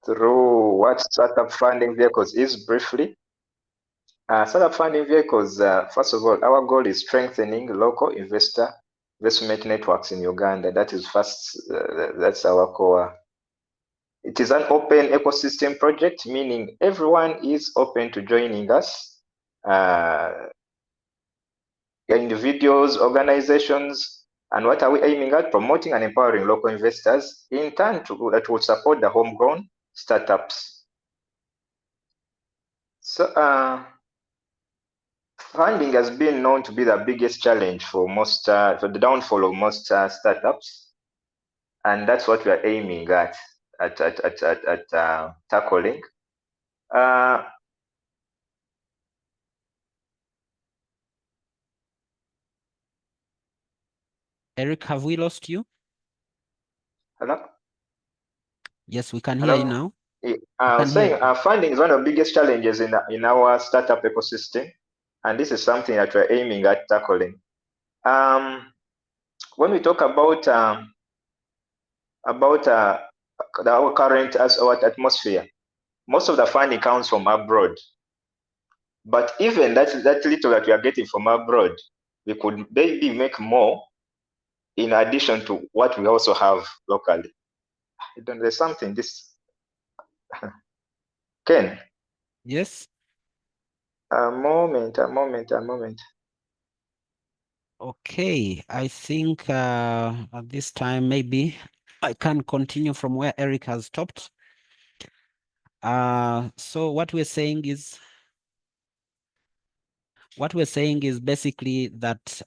through what startup funding vehicles is briefly. Startup funding vehicles, first of all, our goal is strengthening local investment networks in Uganda. That is first, that's our core. It is an open ecosystem project, meaning everyone is open to joining us. Individuals, organizations, and what are we aiming at? Promoting and empowering local investors in turn that will support the homegrown startups. So funding has been known to be the biggest challenge for most, for the downfall of most startups, and that's what we are aiming at tackling. Eric, have we lost you? Hello? Yes, we can hear you now. I was saying funding is one of the biggest challenges in our startup ecosystem, and this is something that we're aiming at tackling. When we talk about our current atmosphere, most of the funding comes from abroad. But even that little that we are getting from abroad, we could maybe make more in addition to what we also have locally. There's something this Ken. Yes. A moment. Okay, I think at this time maybe I can continue from where Eric has stopped. So what we're saying is basically that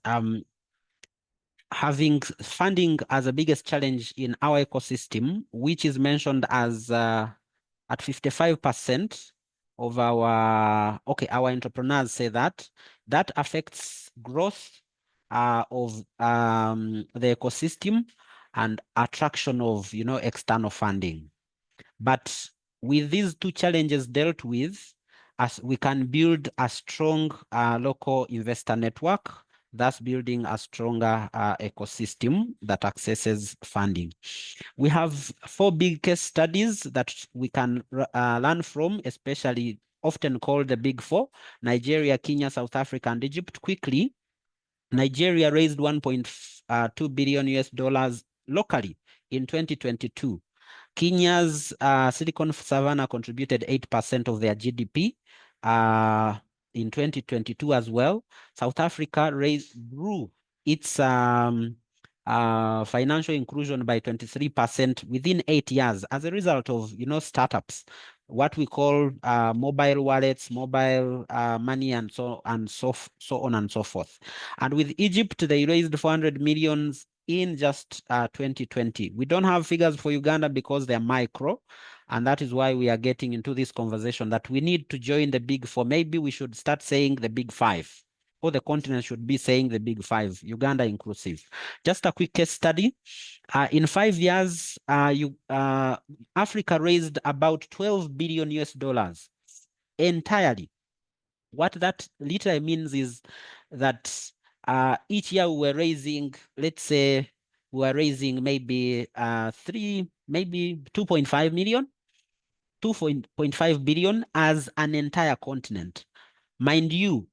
having funding as the biggest challenge in our ecosystem, which is mentioned as at 55% of our entrepreneurs say that affects growth of the ecosystem and attraction of external funding. But with these two challenges dealt with, as we can build a strong local investor network, thus building a stronger ecosystem that accesses funding. We have 4 big case studies that we can learn from, especially often called the Big Four: Nigeria, Kenya, South Africa, and Egypt. Quickly, Nigeria raised $1.2 billion US locally in 2022. Kenya's Silicon Savannah contributed 8% of their GDP in 2022 as well. South Africa grew its financial inclusion by 23% within 8 years as a result of startups, what we call mobile wallets, mobile money, and so on and so forth. And with Egypt, they raised 400 million in just 2020. We don't have figures for Uganda because they're micro, and that is why we are getting into this conversation that we need to join the Big Four. Maybe we should start saying the Big Five, or the continent should be saying the Big Five, Uganda inclusive. Just a quick case study. In 5 years, Africa raised about $12 billion US entirely. What that literally means is that each year we were raising, let's say, we were raising maybe 2.5 million, 2.5 billion as an entire continent. Mind you,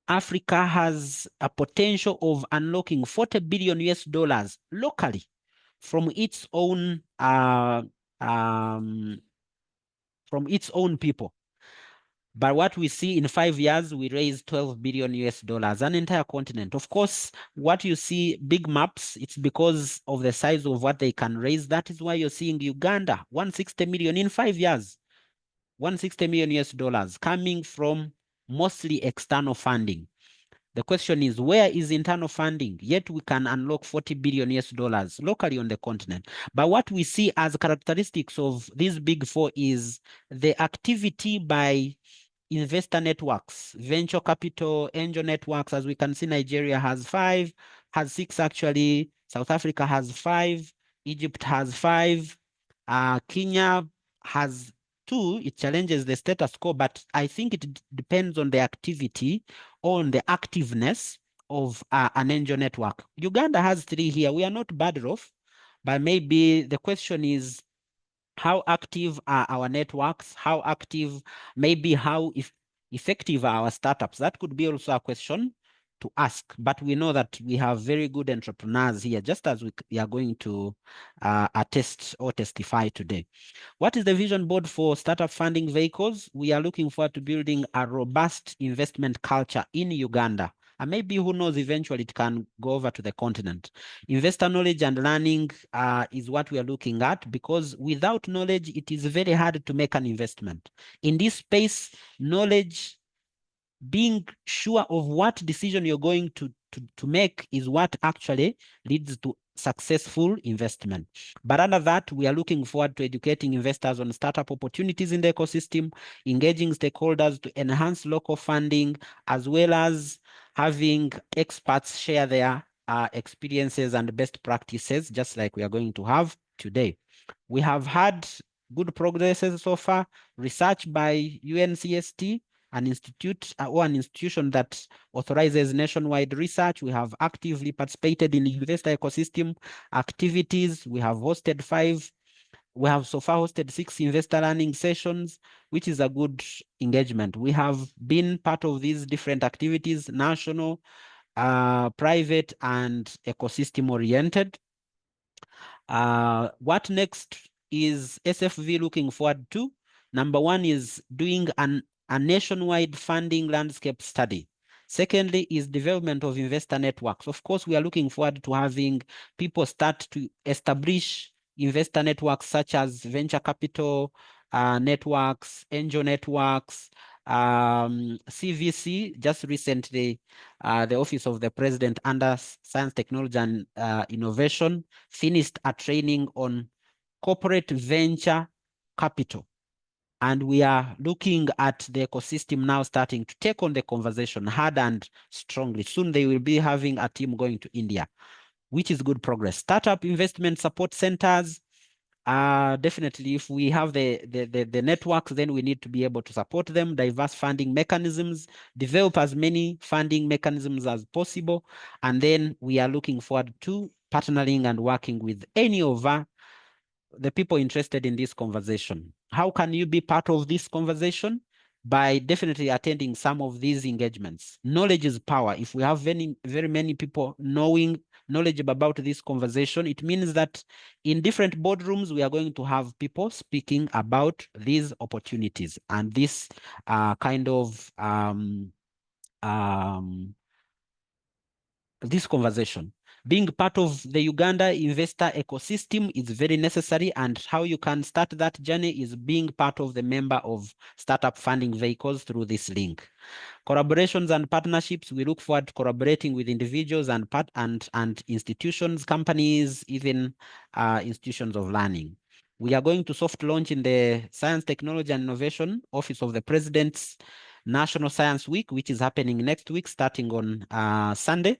Africa has a potential of unlocking $40 billion US locally from its own people. But what we see in 5 years, we raised $12 billion US, an entire continent. Of course, what you see, big maps, it's because of the size of what they can raise. That is why you're seeing Uganda, 160 million in 5 years, 160 million US coming from mostly external funding. The question is, where is internal funding? Yet we can unlock $40 billion US locally on the continent. But what we see as characteristics of these Big Four is the activity by investor networks, venture capital, angel networks. As we can see, Nigeria has 6 actually. South Africa has 5. Egypt has 5. Kenya has 2. It challenges the status quo, but I think it depends on the activity, on the activeness of an angel network. Uganda has 3 here. We are not bad off, but maybe the question is, How active are our networks? How active, maybe how effective are our startups? That could be also a question to ask. But we know that we have very good entrepreneurs here, just as we are going to attest or testify today. What is the vision board for startup funding vehicles? We are looking forward to building a robust investment culture in Uganda. And maybe, who knows, eventually it can go over to the continent. Investor knowledge and learning is what we are looking at, because without knowledge, it is very hard to make an investment. In this space, knowledge, being sure of what decision you're going to make, is what actually leads to successful investment. But under that, we are looking forward to educating investors on startup opportunities in the ecosystem, engaging stakeholders to enhance local funding, as well as having experts share their experiences and best practices, just like we are going to have today. We have had good progresses so far. Research by UNCST, an institute or an institution that authorizes nationwide research. We have actively participated in investor ecosystem activities. We have hosted 5. We have so far hosted 6 investor learning sessions, which is a good engagement. We have been part of these different activities, national, private, and ecosystem oriented. What next is SFV looking forward to? Number one is doing a nationwide funding landscape study. Secondly is development of investor networks. Of course, we are looking forward to having people start to establish investor networks such as venture capital networks, angel networks, CVC. Just recently, the Office of the President under Science, Technology, and Innovation finished a training on corporate venture capital. And we are looking at the ecosystem now starting to take on the conversation hard and strongly. Soon they will be having a team going to India, which is good progress. Startup investment support centers. Definitely, if we have the networks, then we need to be able to support them. Diverse funding mechanisms, develop as many funding mechanisms as possible. And then we are looking forward to partnering and working with any of the people interested in this conversation. How can you be part of this conversation? By definitely attending some of these engagements. Knowledge is power. If we have very many people knowledgeable about this conversation, it means that in different boardrooms, we are going to have people speaking about these opportunities and this kind of this conversation. Being part of the Uganda investor ecosystem is very necessary, and how you can start that journey is being part of the member of startup funding vehicles through this link. Collaborations and partnerships, we look forward to collaborating with individuals and institutions, companies, even institutions of learning. We are going to soft launch in the Science, Technology, and Innovation Office of the President's National Science Week, which is happening next week, starting on Sunday.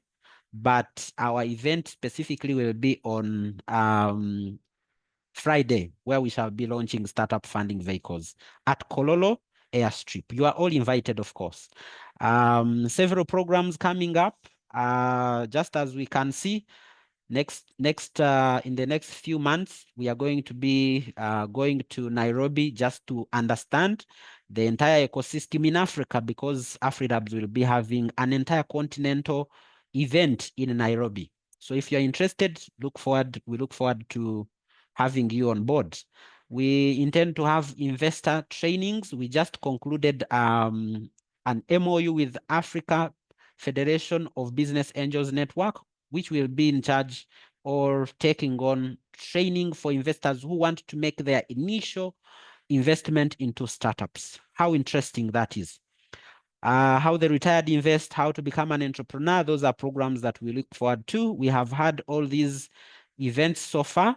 But our event specifically will be on Friday, where we shall be launching startup funding vehicles at Kololo Airstrip. You are all invited, of course. Several programs coming up, just as we can see. Next, in the next few months, we are going to be going to Nairobi just to understand the entire ecosystem in Africa, because AfriLabs will be having an entire continental event in Nairobi. So if you're interested, we look forward to having you on board. We intend to have investor trainings. We just concluded an MOU with Africa Federation of Business Angels Network, which will be in charge or taking on training for investors who want to make their initial investment into startups. How interesting that is. How the retired invest, how to become an entrepreneur. Those are programs that we look forward to. We have had all these events so far.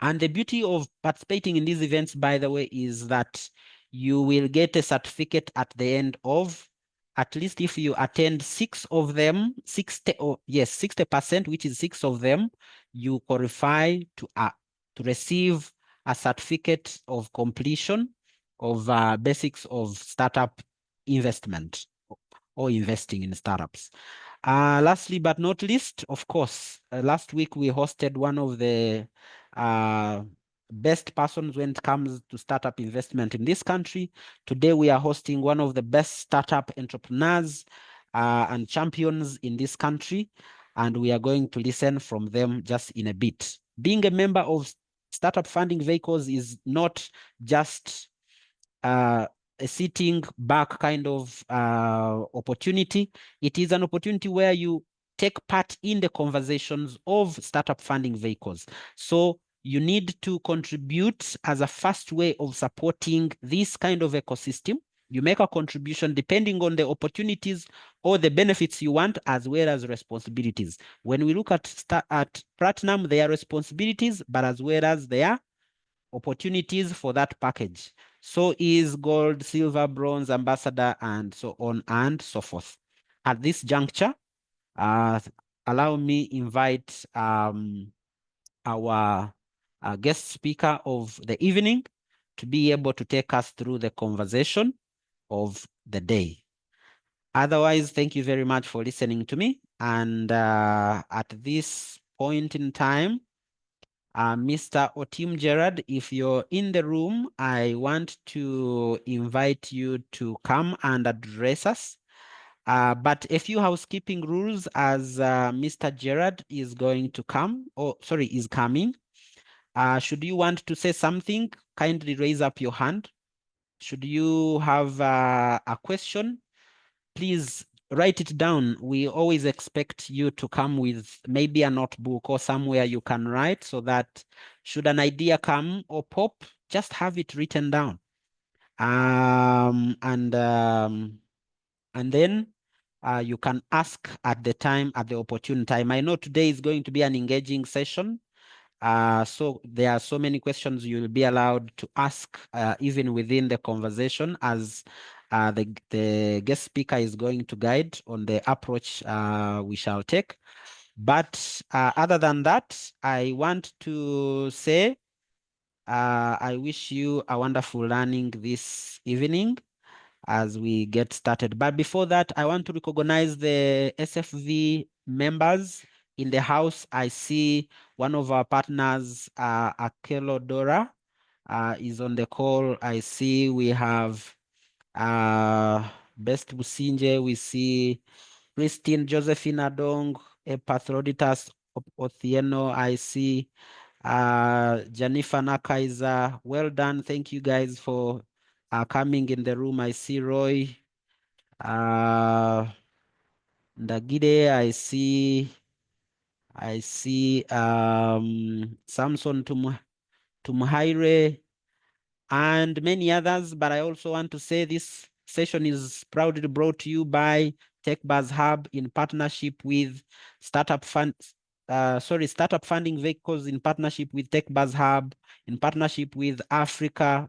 And the beauty of participating in these events, by the way, is that you will get a certificate at the end of, at least if you attend 6 of them, 60%, which is 6 of them, you qualify to receive a certificate of completion of basics of startup investment or investing in startups. Lastly, but not least, of course, last week we hosted one of the best persons when it comes to startup investment in this country. Today, we are hosting one of the best startup entrepreneurs and champions in this country, and we are going to listen from them just in a bit. Being a member of Startup Funding Vehicles is not just a sitting back kind of opportunity. It is an opportunity where you take part in the conversations of startup funding vehicles. So you need to contribute as a first way of supporting this kind of ecosystem. You make a contribution depending on the opportunities or the benefits you want, as well as responsibilities. When we look at Platinum, there are responsibilities, but as well as there are opportunities for that package. So is gold, silver, bronze, ambassador, and so on and so forth. At this juncture, allow me invite our guest speaker of the evening to be able to take us through the conversation of the day. Otherwise, thank you very much for listening to me. And at this point in time, Mr. Otim Gerard, if you're in the room, I want to invite you to come and address us. But a few housekeeping rules as Mr. Gerard is going to come, is coming. Should you want to say something, kindly raise up your hand. Should you have a question, please write it down. We always expect you to come with maybe a notebook or somewhere you can write, so that should an idea come or pop, just have it written down. And then you can ask at the opportune time. I know today is going to be an engaging session. So there are so many questions you'll be allowed to ask even within the conversation, as the guest speaker is going to guide on the approach we shall take. But other than that, I want to say I wish you a wonderful learning this evening as we get started. But before that, I want to recognize the SFV members in the house. I see one of our partners, Akelo Dora, is on the call. I see we have Best Businje, we see Christine Josephine Adong, Epathroditas Othieno, I see Jennifer Nakaiza. Well done. Thank you guys for coming in the room. I see Roy Ndagide. I see Samson Tumhaire and many others. But I also want to say this session is proudly brought to you by TechBuzz Hub in partnership with Startup Funding Vehicles, in partnership with TechBuzz Hub, in partnership with African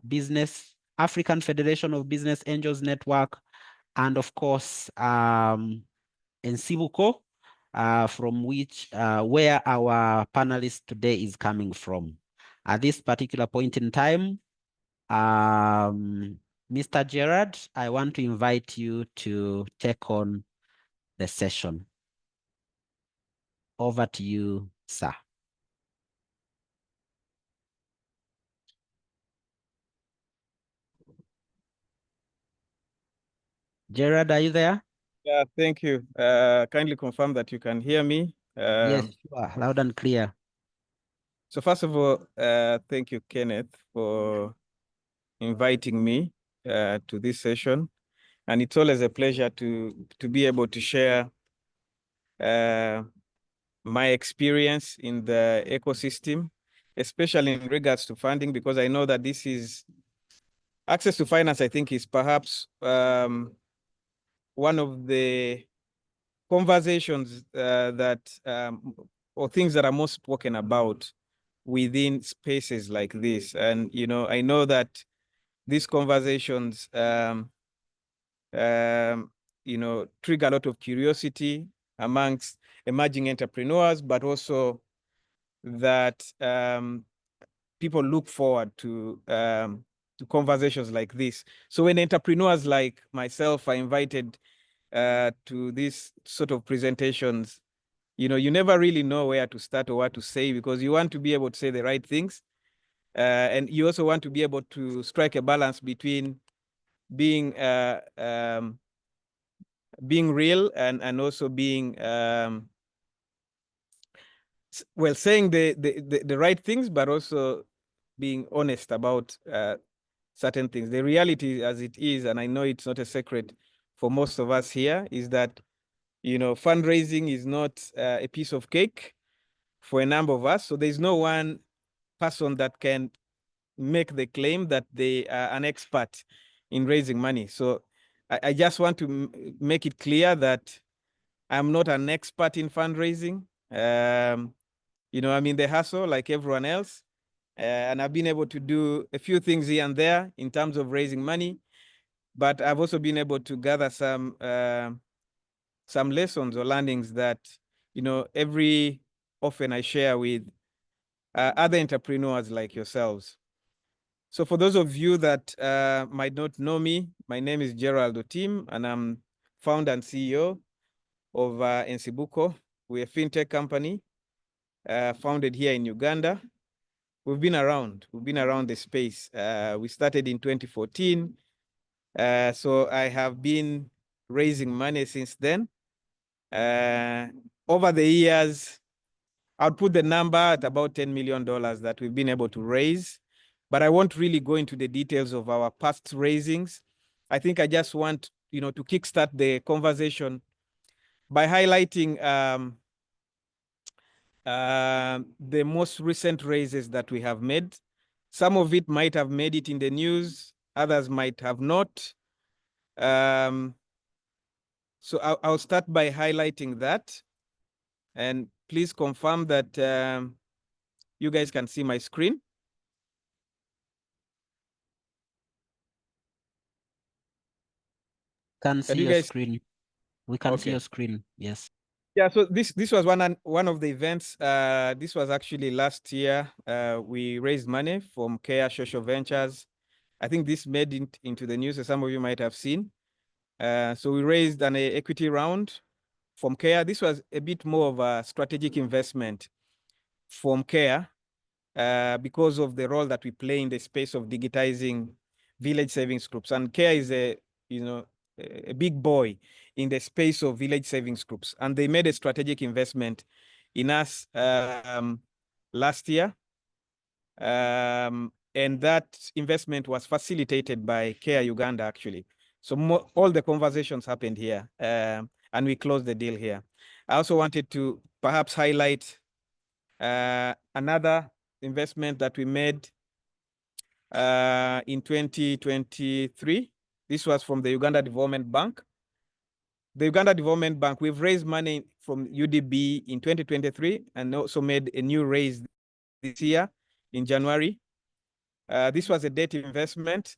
Federation of Business Angels Network, and of course, Ensibuco, from where our panelist today is coming from. At this particular point in time, Mr. Gerard, I want to invite you to take on the session. Over to you, sir. Gerard, are you there? Yeah, thank you. Kindly confirm that you can hear me. Yes, sure. Loud and clear. So first of all, thank you, Kenneth, for inviting me to this session. And it's always a pleasure to be able to share my experience in the ecosystem, especially in regards to funding, because I know that this is access to finance, I think, is perhaps one of the conversations or things that are most spoken about within spaces like this. And, you know, I know that these conversations, you know, trigger a lot of curiosity amongst emerging entrepreneurs, but also that people look forward to conversations like this. So when entrepreneurs like myself are invited to these sort of presentations, you know, you never really know where to start or what to say, because you want to be able to say the right things. And you also want to be able to strike a balance between being being real and also being well, saying the right things, but also being honest about certain things. The reality as it is, and I know it's not a secret for most of us here, is that, you know, fundraising is not a piece of cake for a number of us. So there's no one person that can make the claim that they are an expert in raising money. So I just want to make it clear that I'm not an expert in fundraising. You know, I'm in the hustle like everyone else. And I've been able to do a few things here and there in terms of raising money, but I've also been able to gather some lessons or learnings that, you know, every often I share with other entrepreneurs like yourselves. So for those of you that might not know me, my name is Gerald Otim, and I'm founder and CEO of Nsibuko. We're a fintech company founded here in Uganda. We've been around the space. We started in 2014. So I have been raising money since then. Over the years, I'll put the number at about $10 million that we've been able to raise, but I won't really go into the details of our past raisings. I think I just want, you know, to kickstart the conversation by highlighting the most recent raises that we have made. Some of it might have made it in the news, others might have not. So I'll start by highlighting that. And please confirm that you guys can see my screen. Can see you your guys screen. We can see Okay. your screen. Yes. Yeah, so this was one of the events. This was actually last year. We raised money from Care Social Ventures. I think this made it into the news, as some of you might have seen. So we raised an equity round from Care. This was a bit more of a strategic investment from Care because of the role that we play in the space of digitizing village savings groups. And Care is a big boy in the space of village savings groups. And they made a strategic investment in us last year. And that investment was facilitated by Care Uganda, actually. So all the conversations happened here, and we closed the deal here. I also wanted to perhaps highlight another investment that we made in 2023. This was from the Uganda Development Bank. The Uganda Development Bank, we've raised money from UDB in 2023 and also made a new raise this year in January. This was a debt investment.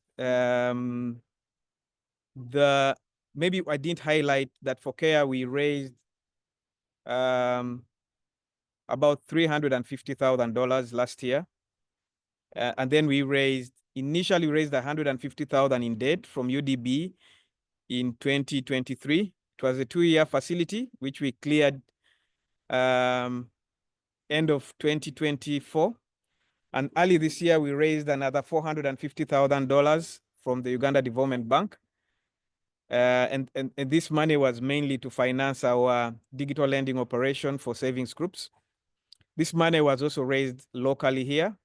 Maybe I didn't highlight that for Care, we raised about $350,000 last year. And then we initially raised $150,000 in debt from UDB in 2023. It was a 2-year facility, which we cleared end of 2024. And early this year, we raised another $450,000 from the Uganda Development Bank. And this money was mainly to finance our digital lending operation for savings groups. This money was also raised locally here.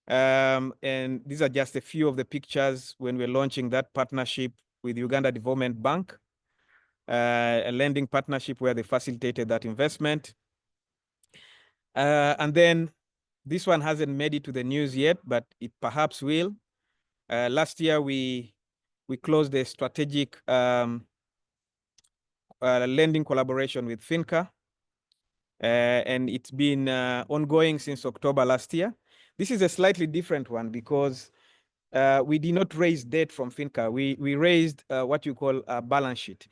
And these are just a few of the pictures when we're launching that partnership with Uganda Development Bank, a lending partnership where they facilitated that investment. And then this one hasn't made it to the news yet, but it perhaps will. Last year, we closed a strategic lending collaboration with Finca, and it's been ongoing since October last year. This is a slightly different one because we did not raise debt from Finca. We raised what you call a balance sheet.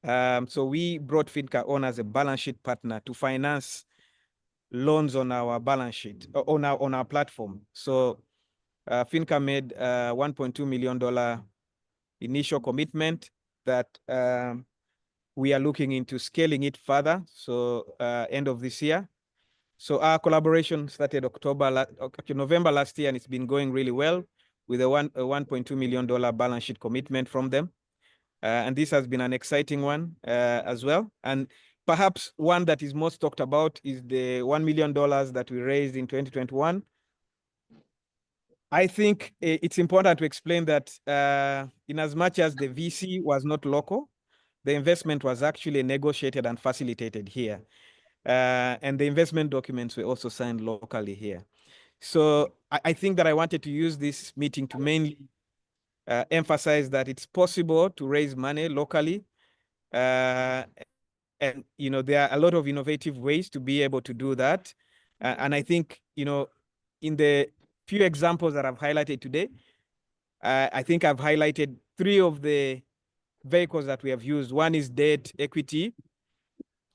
So we brought Finca on as a balance sheet partner to finance loans on our balance sheet, on our platform. So Finca made $1.2 million initial commitment that we are looking into scaling it further. So end of this year. So our collaboration started November last year, and it's been going really well with a $1.2 million balance sheet commitment from them. And this has been an exciting one as well. And perhaps one that is most talked about is the $1 million that we raised in 2021. I think it's important to explain that in as much as the VC was not local, the investment was actually negotiated and facilitated here. And the investment documents were also signed locally here. So I think that I wanted to use this meeting to mainly emphasize that it's possible to raise money locally. And there are a lot of innovative ways to be able to do that. And I think, in the few examples that I've highlighted today, I think I've highlighted 3 of the vehicles that we have used. One is debt, equity,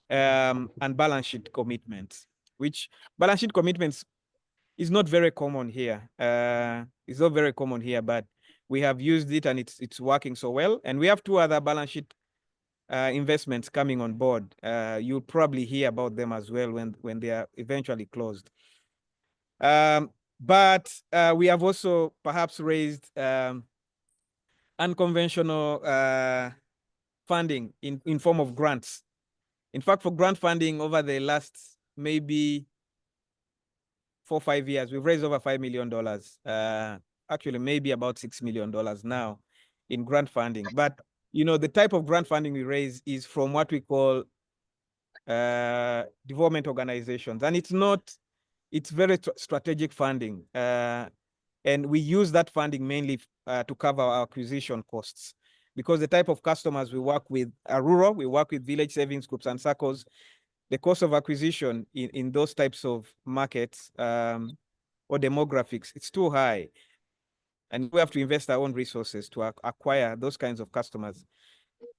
and balance sheet commitments, which balance sheet commitments is not very common here. It's not very common here, but we have used it and it's working so well. And we have 2 other balance sheet investments coming on board. You'll probably hear about them as well when they are eventually closed. But we have also perhaps raised unconventional funding in form of grants. In fact, for grant funding over the last maybe 4 or 5 years, we've raised over $5 million. Actually, maybe about $6 million now in grant funding. But the type of grant funding we raise is from what we call development organizations, and it's very strategic funding. And we use that funding mainly to cover our acquisition costs, because the type of customers we work with are rural. We work with village savings groups and circles. The cost of acquisition in those types of markets or demographics, it's too high. And we have to invest our own resources to acquire those kinds of customers.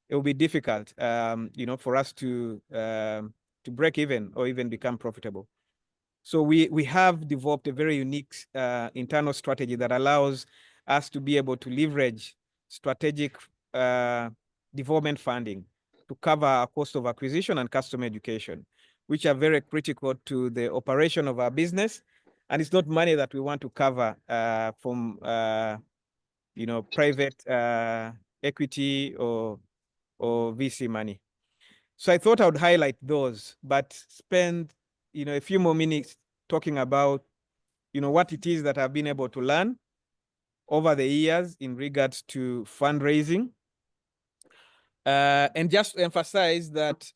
It will be difficult, for us to break even or even become profitable. So we have developed a very unique internal strategy that allows us to be able to leverage strategic development funding to cover our cost of acquisition and customer education, which are very critical to the operation of our business. And it's not money that we want to cover from private equity or VC money. So I thought I would highlight those, but spend a few more minutes talking about what it is that I've been able to learn over the years in regards to fundraising. And just to emphasize that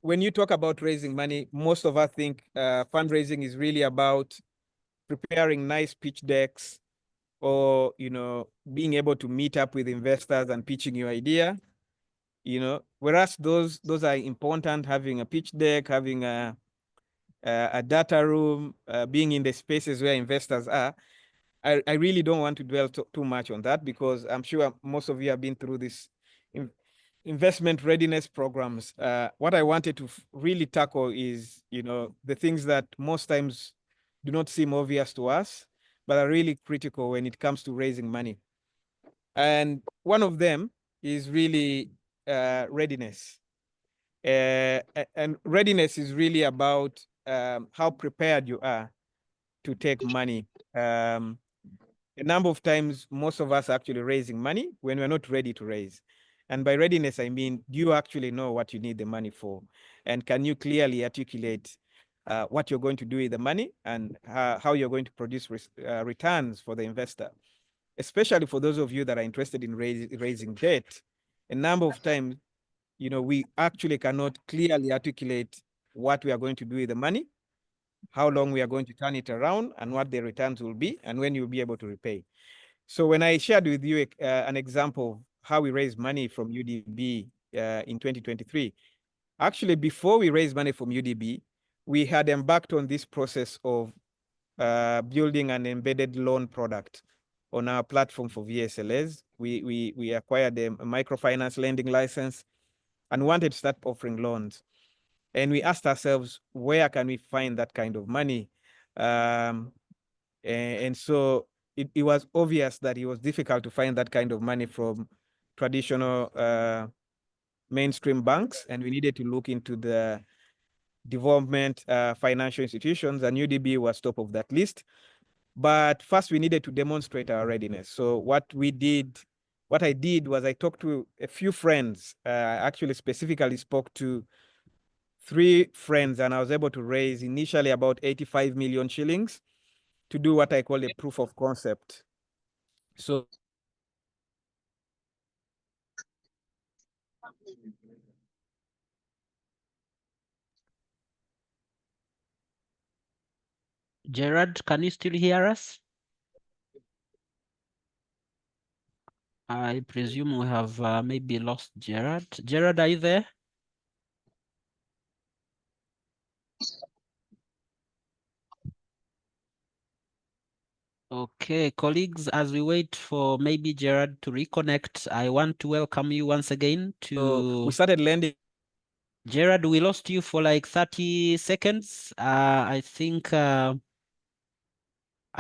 when you talk about raising money, most of us think fundraising is really about preparing nice pitch decks or, being able to meet up with investors and pitching your idea, whereas those are important, having a pitch deck, having a data room, being in the spaces where investors are. I really don't want to dwell too much on that, because I'm sure most of you have been through this investment readiness programs. What I wanted to really tackle is, the things that most times do not seem obvious to us, but are really critical when it comes to raising money. And one of them is really readiness. And readiness is really about how prepared you are to take money. A number of times, most of us are actually raising money when we're not ready to raise. And by readiness, I mean, do you actually know what you need the money for? And can you clearly articulate what you're going to do with the money and how you're going to produce returns for the investor? Especially for those of you that are interested in raising debt. A number of times, we actually cannot clearly articulate what we are going to do with the money, how long we are going to turn it around, and what the returns will be, and when you'll be able to repay. So when I shared with you an example of how we raised money from UDB in 2023, actually before we raised money from UDB, we had embarked on this process of building an embedded loan product on our platform for VSLS. We acquired a microfinance lending license and wanted to start offering loans. And we asked ourselves, where can we find that kind of money? And so it was obvious that it was difficult to find that kind of money from traditional mainstream banks, and we needed to look into the development financial institutions, and UDB was top of that list. But first, we needed to demonstrate our readiness. So what I did was I talked to a few friends, actually specifically spoke to 3 friends, and I was able to raise initially about 85 million shillings to do what I call a proof of concept. So Gerard, can you still hear us? I presume we have maybe lost Gerard. Gerard, are you there? Okay, colleagues, as we wait for maybe Gerard to reconnect, I want to welcome you once again to... we started lending. Gerard, we lost you for like 30 seconds. I think, are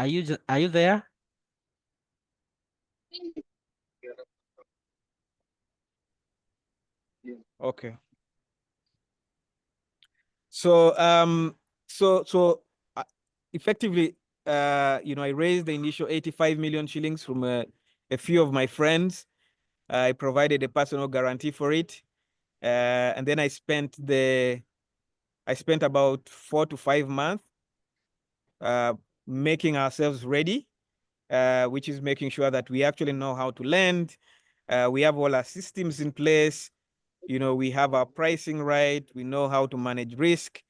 you there? Okay. So effectively, I raised the initial 85 million shillings from a few of my friends. I provided a personal guarantee for it, and then I spent about 4 to 5 months making ourselves ready, which is making sure that we actually know how to lend. We have all our systems in place. We have our pricing right. We know how to manage risk.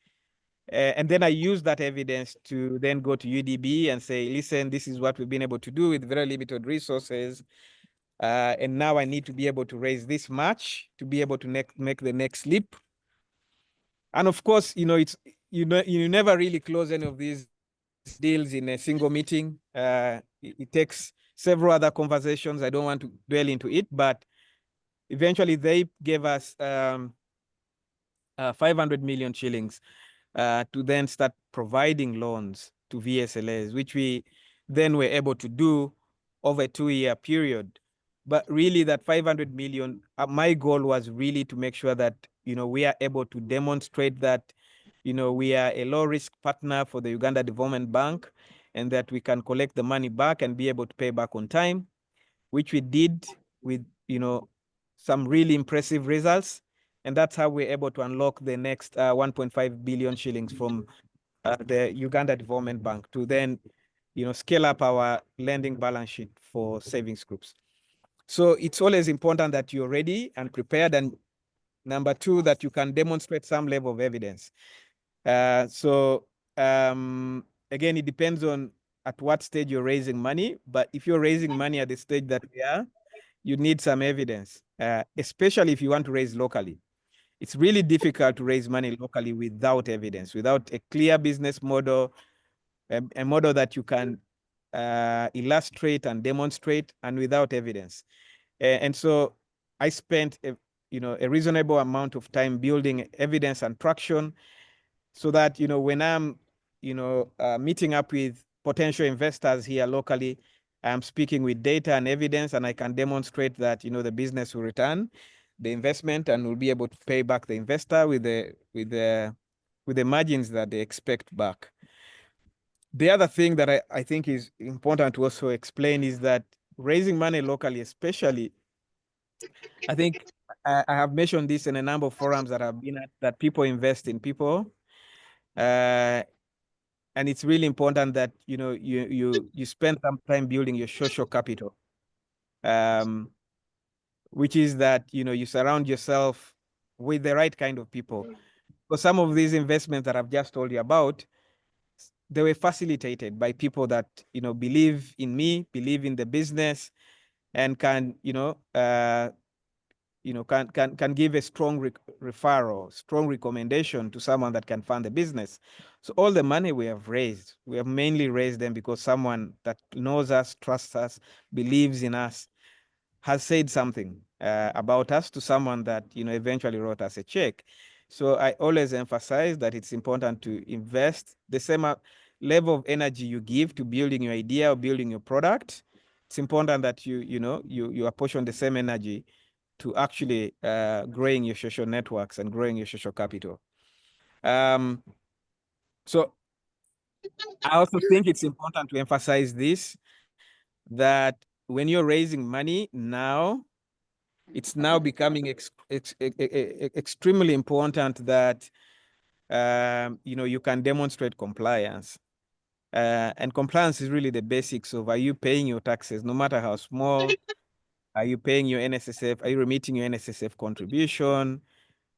And then I use that evidence to then go to UDB and say, listen, this is what we've been able to do with very limited resources. And now I need to be able to raise this much to be able to make the next leap. And of course, you never really close any of these deals in a single meeting. It takes several other conversations. I don't want to dwell into it, but eventually they gave us 500 million shillings to then start providing loans to VSLAs, which we then were able to do over a 2-year period. But really that 500 million, my goal was really to make sure that, we are able to demonstrate that, we are a low risk partner for the Uganda Development Bank, and that we can collect the money back and be able to pay back on time, which we did with, some really impressive results. And that's how we're able to unlock the next 1.5 billion shillings from the Uganda Development Bank to then, scale up our lending balance sheet for savings groups. So it's always important that you're ready and prepared. And number 2, that you can demonstrate some level of evidence. Again, it depends on at what stage you're raising money. But if you're raising money at the stage that we are, you need some evidence, especially if you want to raise locally. It's really difficult to raise money locally without evidence, without a clear business model, a model that you can illustrate and demonstrate, and without evidence. And so I spent a reasonable amount of time building evidence and traction, so that when I'm meeting up with potential investors here locally, I'm speaking with data and evidence, and I can demonstrate that the business will return the investment and will be able to pay back the investor with the margins that they expect back. The other thing that I think is important to also explain is that raising money locally, especially, I think I have mentioned this in a number of forums that I've been at, that people invest in people. And it's really important that you spend some time building your social capital, which is that you surround yourself with the right kind of people. Because some of these investments that I've just told you about, they were facilitated by people that believe in me, believe in the business, and can can give a strong referral, strong recommendation to someone that can fund the business. So all the money we have raised, we have mainly raised them because someone that knows us, trusts us, believes in us, has said something about us to someone that eventually wrote us a check. So I always emphasize that it's important to invest the same level of energy you give to building your idea or building your product. It's important that you apportion the same energy to actually growing your social networks and growing your social capital. So I also think it's important to emphasize this, that when you're raising money now, it's now becoming extremely important that you can demonstrate compliance. And compliance is really the basics of, are you paying your taxes, no matter how small? Are you paying your NSSF? Are you remitting your NSSF contribution?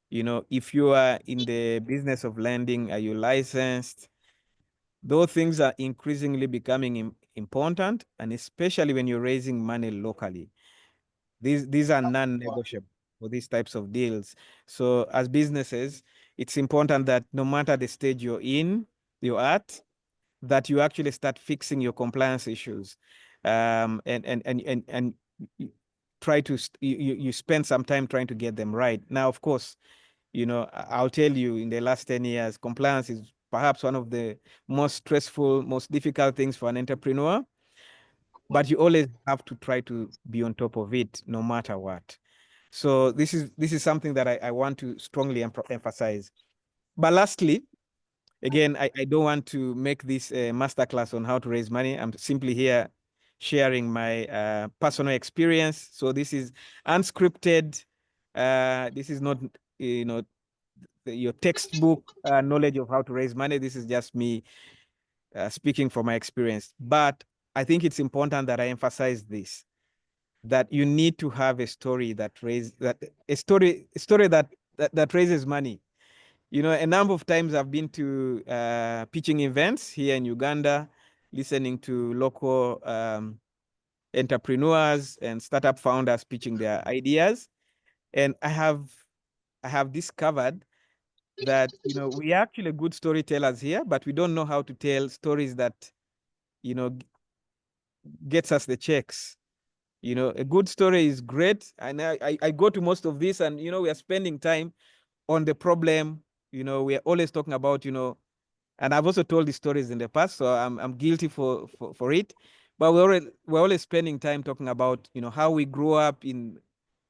If you are in the business of lending, are you licensed? Those things are increasingly becoming important, and especially when you're raising money locally. These are non-negotiable for these types of deals. So as businesses, it's important that no matter the stage you're at, that you actually start fixing your compliance issues, and try to you spend some time trying to get them right. Now, of course, I'll tell you, in the last 10 years, compliance is perhaps one of the most stressful, most difficult things for an entrepreneur, but you always have to try to be on top of it no matter what. So this is something that I want to strongly emphasize. But lastly, again, I don't want to make this a masterclass on how to raise money. I'm simply here sharing my personal experience. So this is unscripted. This is not, your textbook knowledge of how to raise money. This is just me speaking from my experience. But I think it's important that I emphasize this, that you need to have a story that raises money. A number of times I've been to pitching events here in Uganda, listening to local entrepreneurs and startup founders pitching their ideas. And I have discovered that, we are actually good storytellers here, but we don't know how to tell stories that, gets us the checks. A good story is great. And I go to most of this, and, we are spending time on the problem. We are always talking about, and I've also told these stories in the past, so I'm guilty for it. But we're always spending time talking about, how we grew up in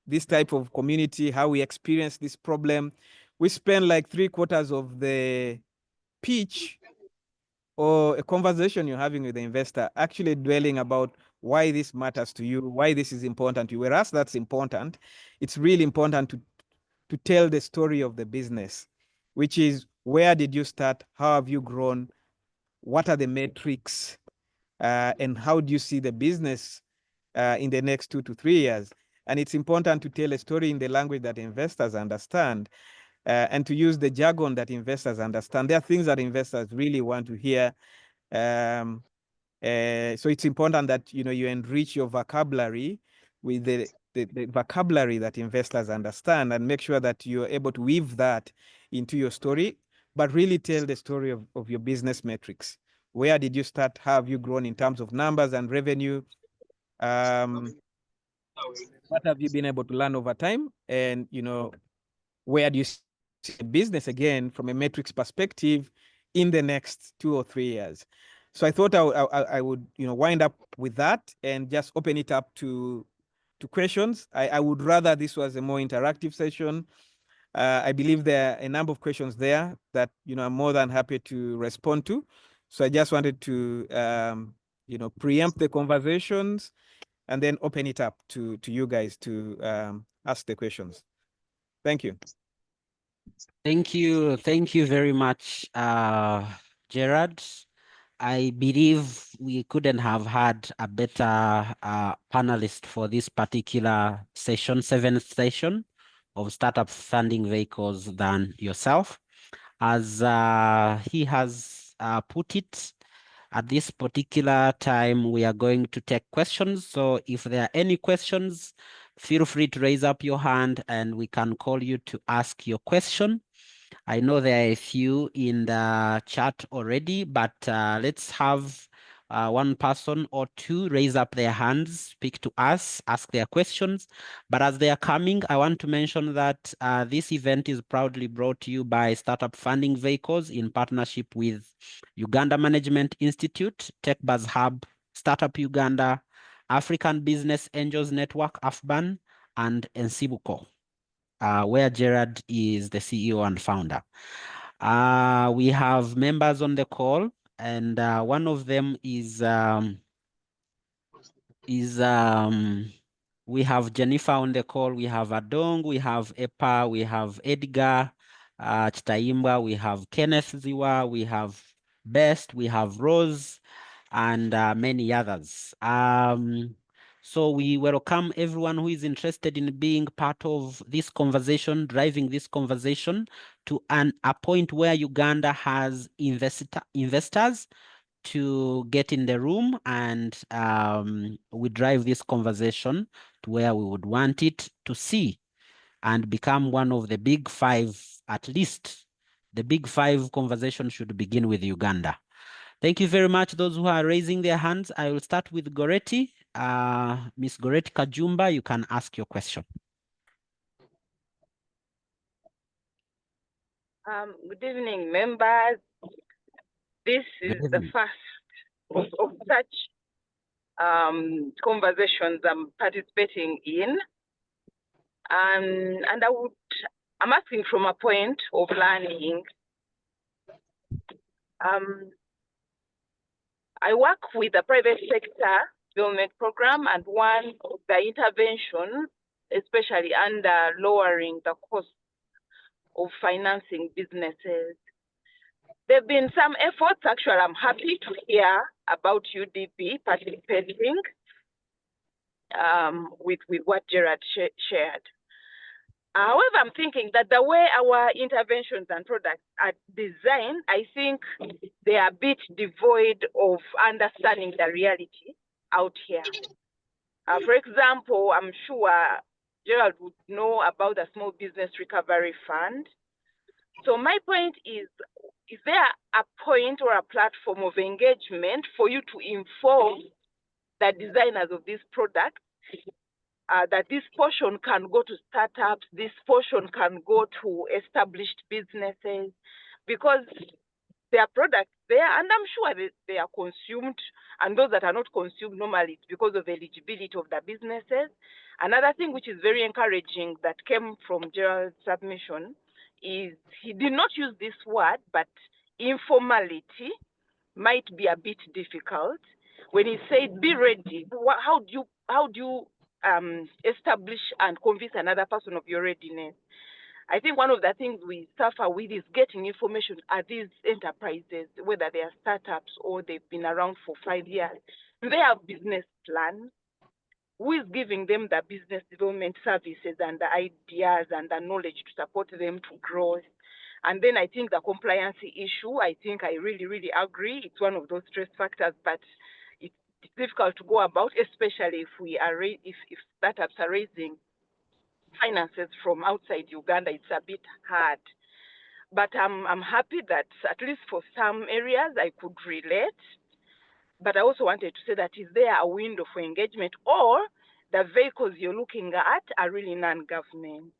this type of community, how we experience this problem. We spend like 3/4 of the pitch or a conversation you're having with the investor actually dwelling about why this matters to you, why this is important to you. Whereas that's important, it's really important to tell the story of the business, which is, where did you start? How have you grown? What are the metrics? And how do you see the business in the next 2 to 3 years? And it's important to tell a story in the language that investors understand, and to use the jargon that investors understand. There are things that investors really want to hear. So it's important that you enrich your vocabulary with the vocabulary that investors understand, and make sure that you're able to weave that into your story, but really tell the story of your business metrics. Where did you start? How have you grown in terms of numbers and revenue? What have you been able to learn over time? And, where do you see the business, again, from a metrics perspective, in the next 2 or 3 years? So I thought I would, wind up with that and just open it up to questions. I would rather this was a more interactive session. I believe there are a number of questions there that, I'm more than happy to respond to. So I just wanted to, preempt the conversations and then open it up to you guys to ask the questions. Thank you. Thank you. Thank you very much, Gerard. I believe we couldn't have had a better panelist for this particular session, 7th session of Startup Funding Vehicles, than yourself. As he has put it, at this particular time, we are going to take questions. So if there are any questions, feel free to raise up your hand and we can call you to ask your question. I know there are a few in the chat already, but let's have one person or two raise up their hands, speak to us, ask their questions. But as they are coming, I want to mention that this event is proudly brought to you by Startup Funding Vehicles in partnership with Uganda Management Institute, TechBuzz Hub, Startup Uganda, African Business Angels Network, AFBAN, and Ensibuco, where Gerard is the CEO and founder. We have members on the call, and one of them is we have Jennifer on the call, we have Adong, we have Epa, we have Edgar Chitaimba, we have Kenneth Ziwa, we have Best, we have Rose, and many others. So we welcome everyone who is interested in being part of this conversation, driving this conversation to a point where Uganda has investors to get in the room, and we drive this conversation to where we would want it to see and become one of the big five. At least the big five conversation should begin with Uganda. Thank you very much, those who are raising their hands. I will start with Goretti. Miss Goretti Kajumba, you can ask your question. Good evening, members. This is the first of such conversations I'm participating in. And I'm asking from a point of learning. I work with the private sector development program, and one of the interventions, especially under lowering the cost of financing businesses. There have been some efforts. Actually, I'm happy to hear about UDB participating with what Gerard shared. However, I'm thinking that the way our interventions and products are designed, I think they are a bit devoid of understanding the reality out here. For example, I'm sure Gerald would know about the Small Business Recovery Fund. So my point is there a point or a platform of engagement for you to inform the designers of this product that this portion can go to startups, this portion can go to established businesses, because there are products there, and I'm sure they are consumed, and those that are not consumed normally it's because of eligibility of the businesses. Another thing which is very encouraging that came from Gerald's submission is he did not use this word, but informality might be a bit difficult. When he said be ready, how do you establish and convince another person of your readiness? I think one of the things we suffer with is getting information. Are these enterprises, whether they are startups or they've been around for 5 years, do they have business plans? Who is giving them the business development services and the ideas and the knowledge to support them to grow? And then I think the compliance issue, I think I really, really agree. It's one of those stress factors, but it's difficult to go about, especially if we are if startups are raising finances from outside Uganda. It's a bit hard. But I'm happy that at least for some areas I could relate. But I also wanted to say that is there a window for engagement, or the vehicles you're looking at are really non-government?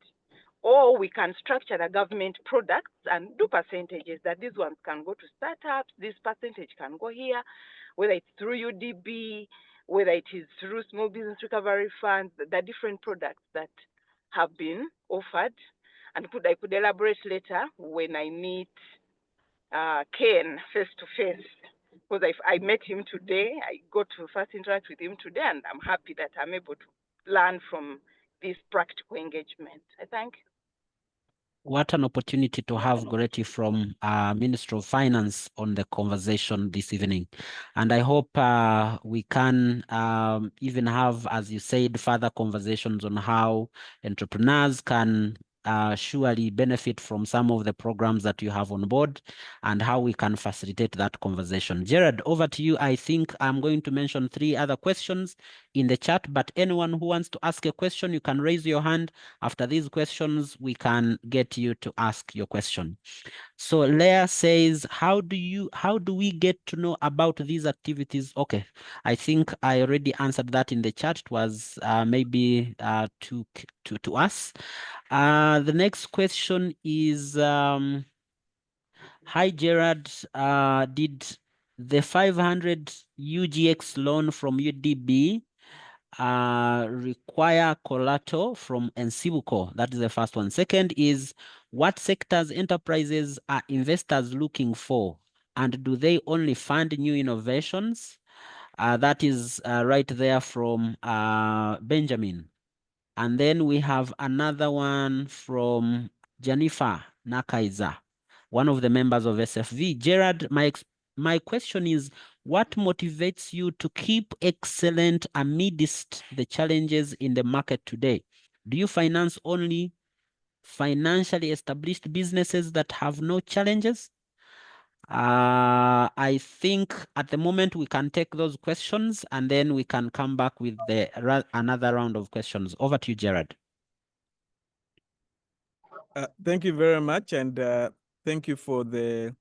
Or we can structure the government products and do percentages, that these ones can go to startups, this percentage can go here, whether it's through UDB, whether it is through Small Business Recovery Funds, the different products that have been offered. And I could elaborate later when I meet Ken face to face, because if I met him today, I got to first interact with him today, and I'm happy that I'm able to learn from this practical engagement. I thank you. What an opportunity to have Goretti from Ministry of Finance on the conversation this evening. And I hope we can even have, as you said, further conversations on how entrepreneurs can surely benefit from some of the programs that you have on board and how we can facilitate that conversation. Gerard, over to you. I think I'm going to mention 3 other questions in the chat, but anyone who wants to ask a question, you can raise your hand. After these questions, we can get you to ask your question. So Leah says, how do we get to know about these activities? Okay, I think I already answered that in the chat. It was maybe to us. The next question is, hi Gerard, did the 500 UGX loan from UDB require collateral from NCBUCO? That is the first one. Second is, what sectors enterprises are investors looking for? And do they only fund new innovations? That is right there from Benjamin. And then we have another one from Jennifer Nakaiza, one of the members of SFV. Gerard, my question is, what motivates you to keep excellent amidst the challenges in the market today? Do you finance only financially established businesses that have no challenges? I think at the moment we can take those questions and then we can come back with another round of questions. Over to you, Gerard. Thank you very much, and thank you for the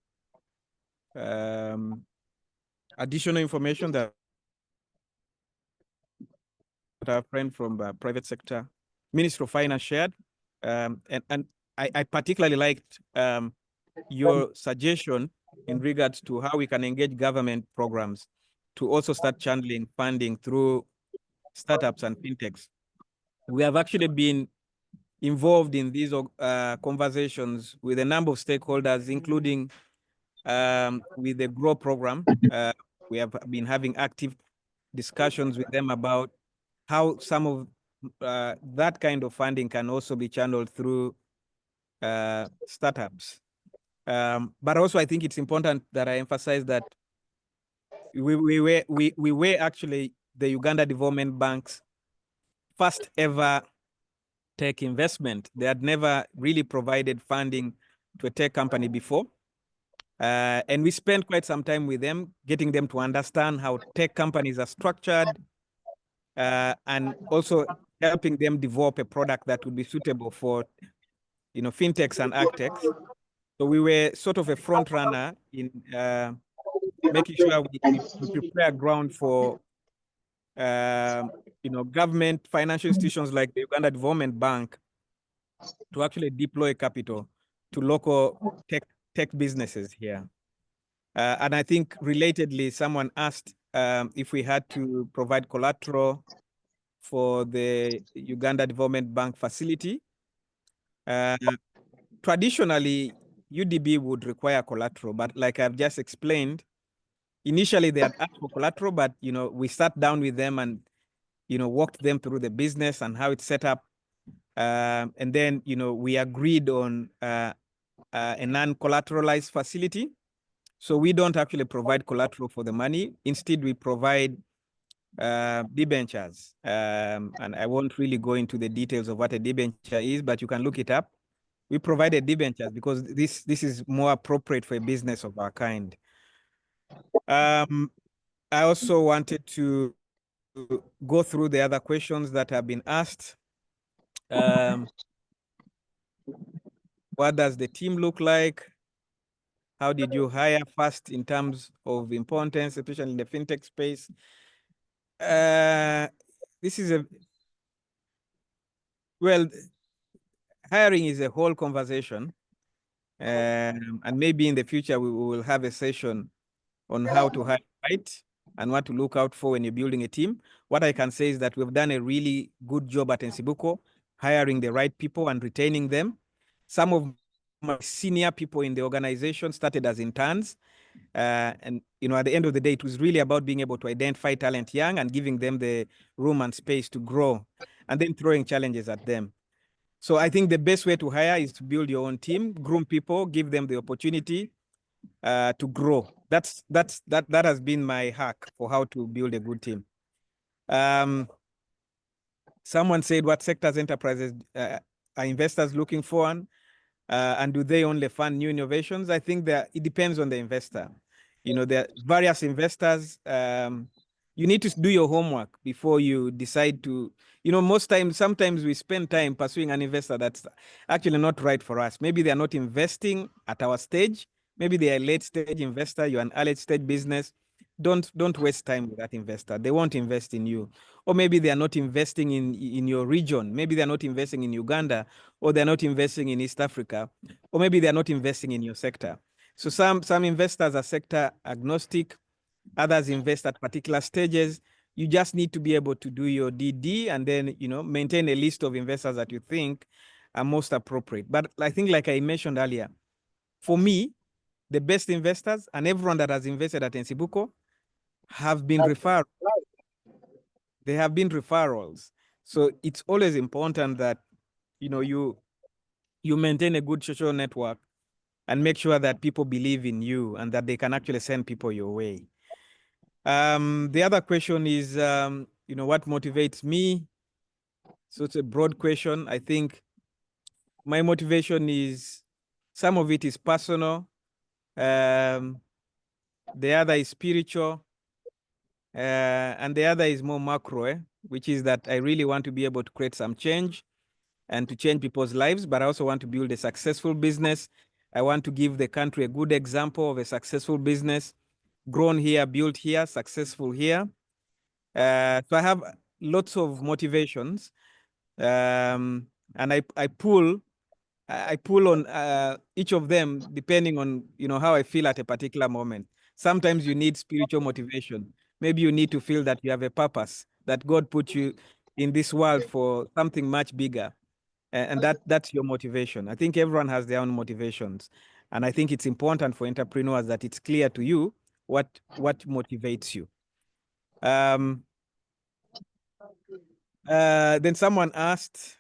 additional information that our friend from private sector, Ministry of Finance shared. And I particularly liked your suggestion in regards to how we can engage government programs to also start channeling funding through startups and fintechs. We have actually been involved in these conversations with a number of stakeholders, including with the GROW program. We have been having active discussions with them about how some of that kind of funding can also be channeled through startups. But also, I think it's important that I emphasize that we were actually the Uganda Development Bank's first ever tech investment. They had never really provided funding to a tech company before. And we spent quite some time with them, getting them to understand how tech companies are structured, and also helping them develop a product that would be suitable for, fintechs and agtechs. So we were sort of a front runner in making sure we prepare ground for, government financial institutions like the Uganda Development Bank to actually deploy capital to local tech businesses here. And I think relatedly, someone asked if we had to provide collateral for the Uganda Development Bank facility. Traditionally, UDB would require collateral, but like I've just explained, initially they had asked for collateral, but we sat down with them and walked them through the business and how it's set up, and then we agreed on a non-collateralized facility. So we don't actually provide collateral for the money. Instead, we provide debentures, and I won't really go into the details of what a debenture is, but you can look it up. We provided debentures because this is more appropriate for a business of our kind. I also wanted to go through the other questions that have been asked. What does the team look like? How did you hire fast in terms of importance, especially in the fintech space? This is hiring is a whole conversation. And maybe in the future, we will have a session on how to hire right and what to look out for when you're building a team. What I can say is that we've done a really good job at NCBUCO, hiring the right people and retaining them. Some of my senior people in the organization started as interns. And at the end of the day, it was really about being able to identify talent young and giving them the room and space to grow, and then throwing challenges at them. So I think the best way to hire is to build your own team, groom people, give them the opportunity to grow. That has been my hack for how to build a good team. Someone said, what sectors enterprises are investors looking for, and do they only fund new innovations? I think that it depends on the investor. There are various investors. You need to do your homework before you decide to, sometimes we spend time pursuing an investor that's actually not right for us. Maybe they're not investing at our stage. Maybe they are a late stage investor. You're an early stage business. Don't waste time with that investor. They won't invest in you. Or maybe they are not investing in your region. Maybe they're not investing in Uganda, or they're not investing in East Africa, or maybe they're not investing in your sector. So some investors are sector agnostic. Others invest at particular stages. You just need to be able to do your DD and then, maintain a list of investors that you think are most appropriate. But I think, like I mentioned earlier, for me, the best investors and everyone that has invested at NCBUCO have been referred. They have been referrals. So it's always important that, you maintain a good social network and make sure that people believe in you and that they can actually send people your way. The other question is, what motivates me? So it's a broad question. I think my motivation is, some of it is personal. The other is spiritual. And the other is more macro, which is that I really want to be able to create some change and to change people's lives, but I also want to build a successful business. I want to give the country a good example of a successful business, grown here, built here, successful here. So I have lots of motivations, and I pull on each of them depending on how I feel at a particular moment. Sometimes you need spiritual motivation. Maybe you need to feel that you have a purpose, that God put you in this world for something much bigger. And that's your motivation. I think everyone has their own motivations. And I think it's important for entrepreneurs that it's clear to you what motivates you. Then someone asked,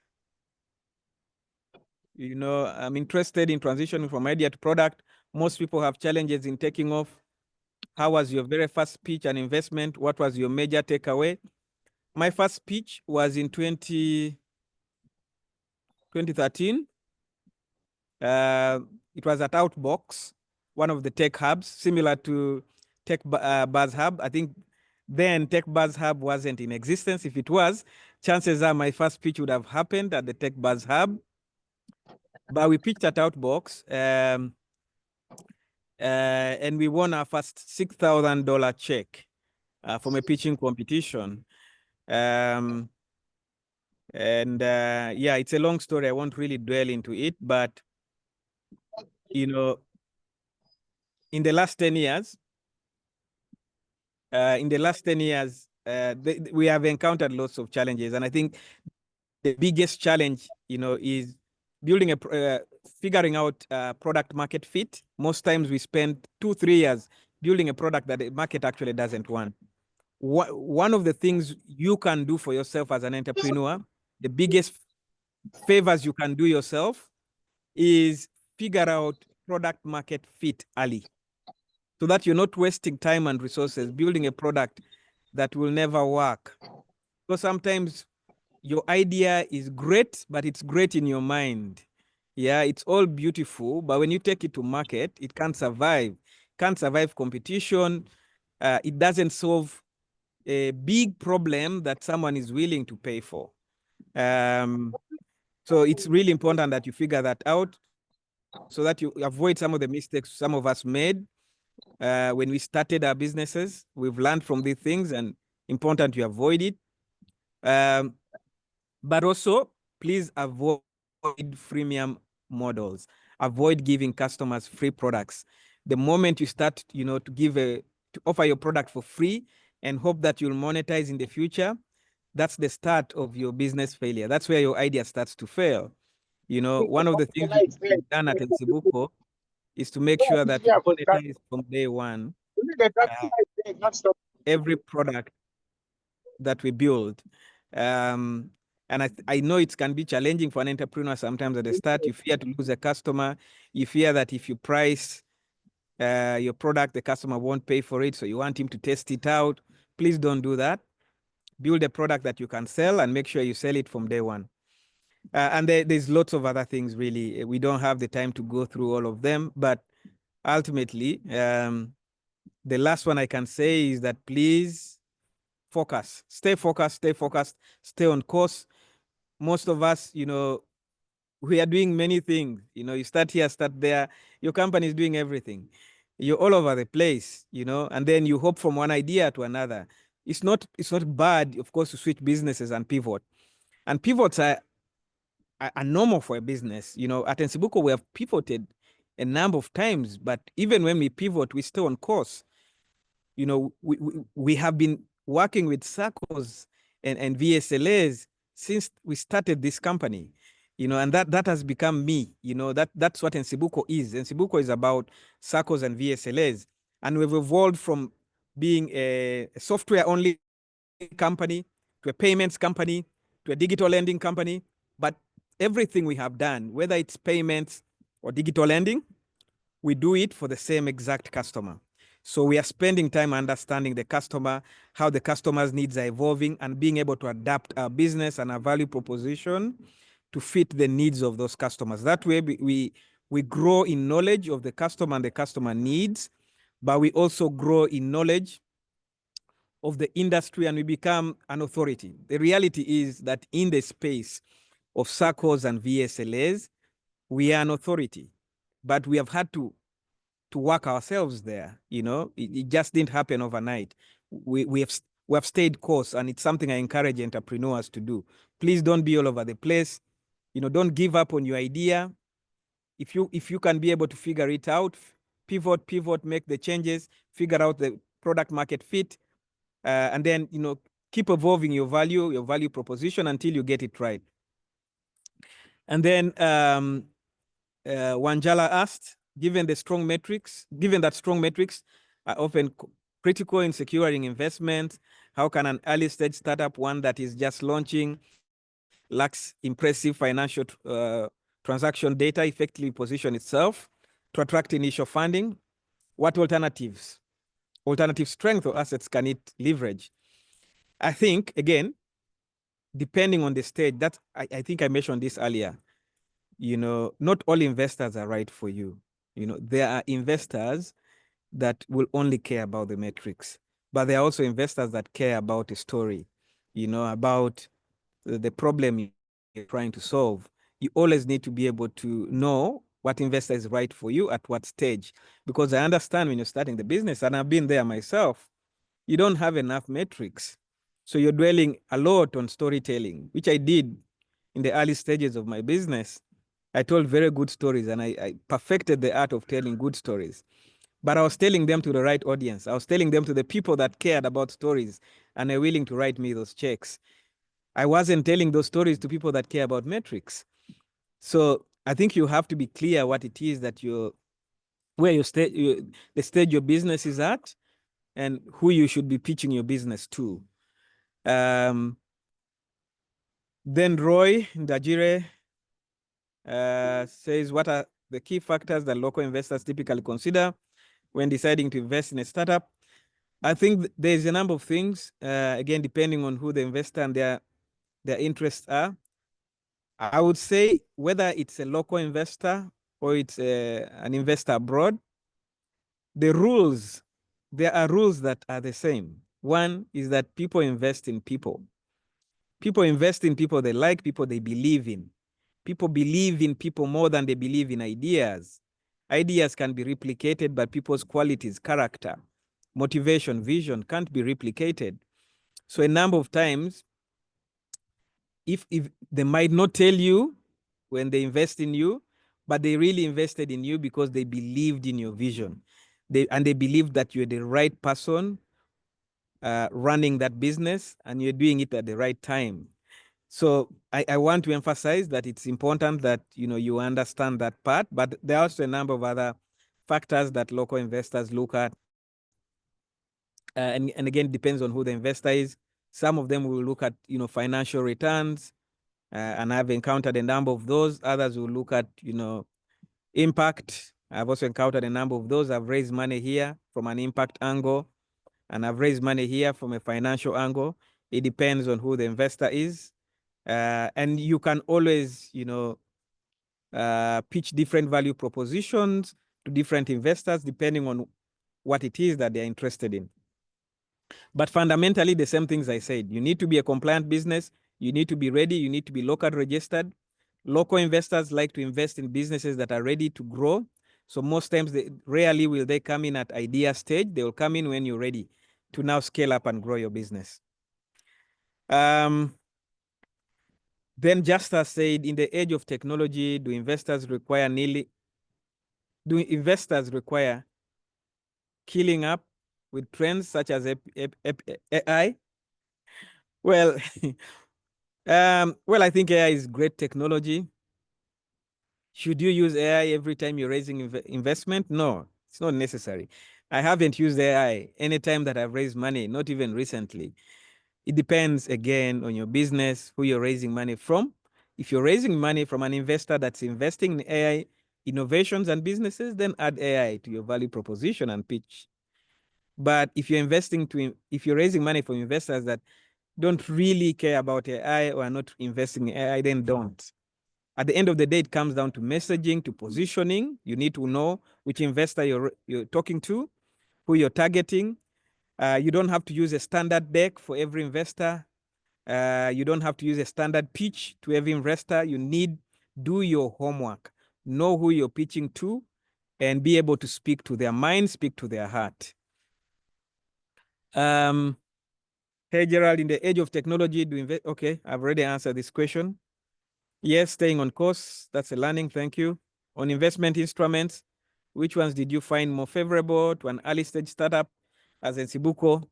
I'm interested in transitioning from idea to product. Most people have challenges in taking off. How was your very first pitch and investment? What was your major takeaway? My first pitch was in 2013. It was at Outbox, one of the tech hubs, similar to Tech Buzz Hub. I think then Tech Buzz Hub wasn't in existence. If it was, chances are my first pitch would have happened at the Tech Buzz Hub. But we pitched at Outbox, and we won our first $6,000 check from a pitching competition. Yeah, it's a long story. I won't really dwell into it, but in the last 10 years, we have encountered lots of challenges, and I think the biggest challenge, is building figuring out product market fit. Most times we spend 2-3 years building a product that the market actually doesn't want. One of the things you can do for yourself as an entrepreneur, the biggest favors you can do yourself, is figure out product market fit early, so that you're not wasting time and resources building a product that will never work. So sometimes your idea is great, but it's great in your mind. Yeah, it's all beautiful, but when you take it to market, it can't survive. Can't survive competition. It doesn't solve a big problem that someone is willing to pay for. So it's really important that you figure that out, so that you avoid some of the mistakes some of us made when we started our businesses. We've learned from these things, and important you avoid it. But also, please avoid freemium models. Avoid giving customers free products. The moment you start, to offer your product for free and hope that you'll monetize in the future, that's the start of your business failure. That's where your idea starts to fail. One of the things we've done at NCBUCO is to make sure that we monetize from day one every product that we build. And I know it can be challenging for an entrepreneur sometimes at the start. You fear to lose a customer. You fear that if you price your product, the customer won't pay for it. So you want him to test it out. Please don't do that. Build a product that you can sell and make sure you sell it from day one. And there's lots of other things, really. We don't have the time to go through all of them. But ultimately, the last one I can say is that please focus. Stay focused, stay on course. Most of us, we are doing many things. You start here, start there. Your company is doing everything. You're all over the place, and then you hop from one idea to another. It's not bad, of course, to switch businesses and pivot. And pivots are normal for a business. At NCBUCO, we have pivoted a number of times, but even when we pivot, we stay on course. We have been working with SACCOs and VSLAs since we started this company, you know, and that has become me, you know, that's what Nsibuko is. Nsibuko is about SACCOs and VSLAs. And we've evolved from being a software-only company to a payments company to a digital lending company. But everything we have done, whether it's payments or digital lending, we do it for the same exact customer. So we are spending time understanding the customer, how the customer's needs are evolving, and being able to adapt our business and our value proposition to fit the needs of those customers. That way we grow in knowledge of the customer and the customer needs, but we also grow in knowledge of the industry, and we become an authority. The reality is that in the space of SACCOs and VSLAs, we are an authority, but we have had to work ourselves there. You know, it just didn't happen overnight. We have stayed course, and it's something I encourage entrepreneurs to do. Please don't be all over the place. You know, don't give up on your idea. If you can be able to figure it out, pivot, make the changes, figure out the product market fit, and then, you know, keep evolving your value proposition until you get it right. And then Wanjala asked, given that strong metrics are often critical in securing investment, how can an early stage startup, one that is just launching, lacks impressive financial transaction data, effectively position itself to attract initial funding? What alternative strength or assets can it leverage? I think, again, depending on the stage, that I think I mentioned this earlier, you know, not all investors are right for you. You know, there are investors that will only care about the metrics, but there are also investors that care about a story, you know, about the problem you're trying to solve. You always need to be able to know what investor is right for you at what stage, because I understand when you're starting the business, and I've been there myself, you don't have enough metrics. So you're dwelling a lot on storytelling, which I did in the early stages of my business. I told very good stories, and I perfected the art of telling good stories. But I was telling them to the right audience. I was telling them to the people that cared about stories and are willing to write me those checks. I wasn't telling those stories to people that care about metrics. So I think you have to be clear what it is that the stage your business is at, and who you should be pitching your business to. Then Roy Ndajire says, what are the key factors that local investors typically consider when deciding to invest in a startup? I think there's a number of things, again, depending on who the investor and their interests are. I would say whether it's a local investor or it's an investor abroad, there are rules that are the same. One is that people invest in people. People invest in people they like, people they believe in. People believe in people more than they believe in ideas. Ideas can be replicated, but people's qualities, character, motivation, vision can't be replicated. So a number of times, if they might not tell you when they invest in you, but they really invested in you because they believed in your vision. They believed that you're the right person running that business, and you're doing it at the right time. So I want to emphasize that it's important that, you know, you understand that part, but there are also a number of other factors that local investors look at. And again, it depends on who the investor is. Some of them will look at, you know, financial returns, and I've encountered a number of those. Others will look at, you know, impact. I've also encountered a number of those. I've raised money here from an impact angle, and I've raised money here from a financial angle. It depends on who the investor is. And you can always, you know, pitch different value propositions to different investors depending on what it is that they're interested in. But fundamentally, the same things I said. You need to be a compliant business. You need to be ready. You need to be local registered. Local investors like to invest in businesses that are ready to grow. So most times, rarely will they come in at idea stage. They will come in when you're ready to now scale up and grow your business. Then Justa said, in the age of technology, do investors require killing up with trends such as AI? Well, well, I think AI is great technology. Should you use AI every time you're raising investment? No, it's not necessary. I haven't used AI anytime that I've raised money, not even recently. It depends, again, on your business, who you're raising money from. If you're raising money from an investor that's investing in AI innovations and businesses, then add AI to your value proposition and pitch. But if you're if you're raising money from investors that don't really care about AI or are not investing in AI, then don't. At the end of the day, it comes down to messaging, to positioning. You need to know which investor you're talking to, who you're targeting. You don't have to use a standard deck for every investor. You don't have to use a standard pitch to every investor. You need do your homework, know who you're pitching to, and be able to speak to their mind, speak to their heart. Hey, Gerald, in the age of technology, okay, I've already answered this question. Yes, staying on course, that's a learning, thank you. On investment instruments, which ones did you find more favorable to an early stage startup as Nsibuko?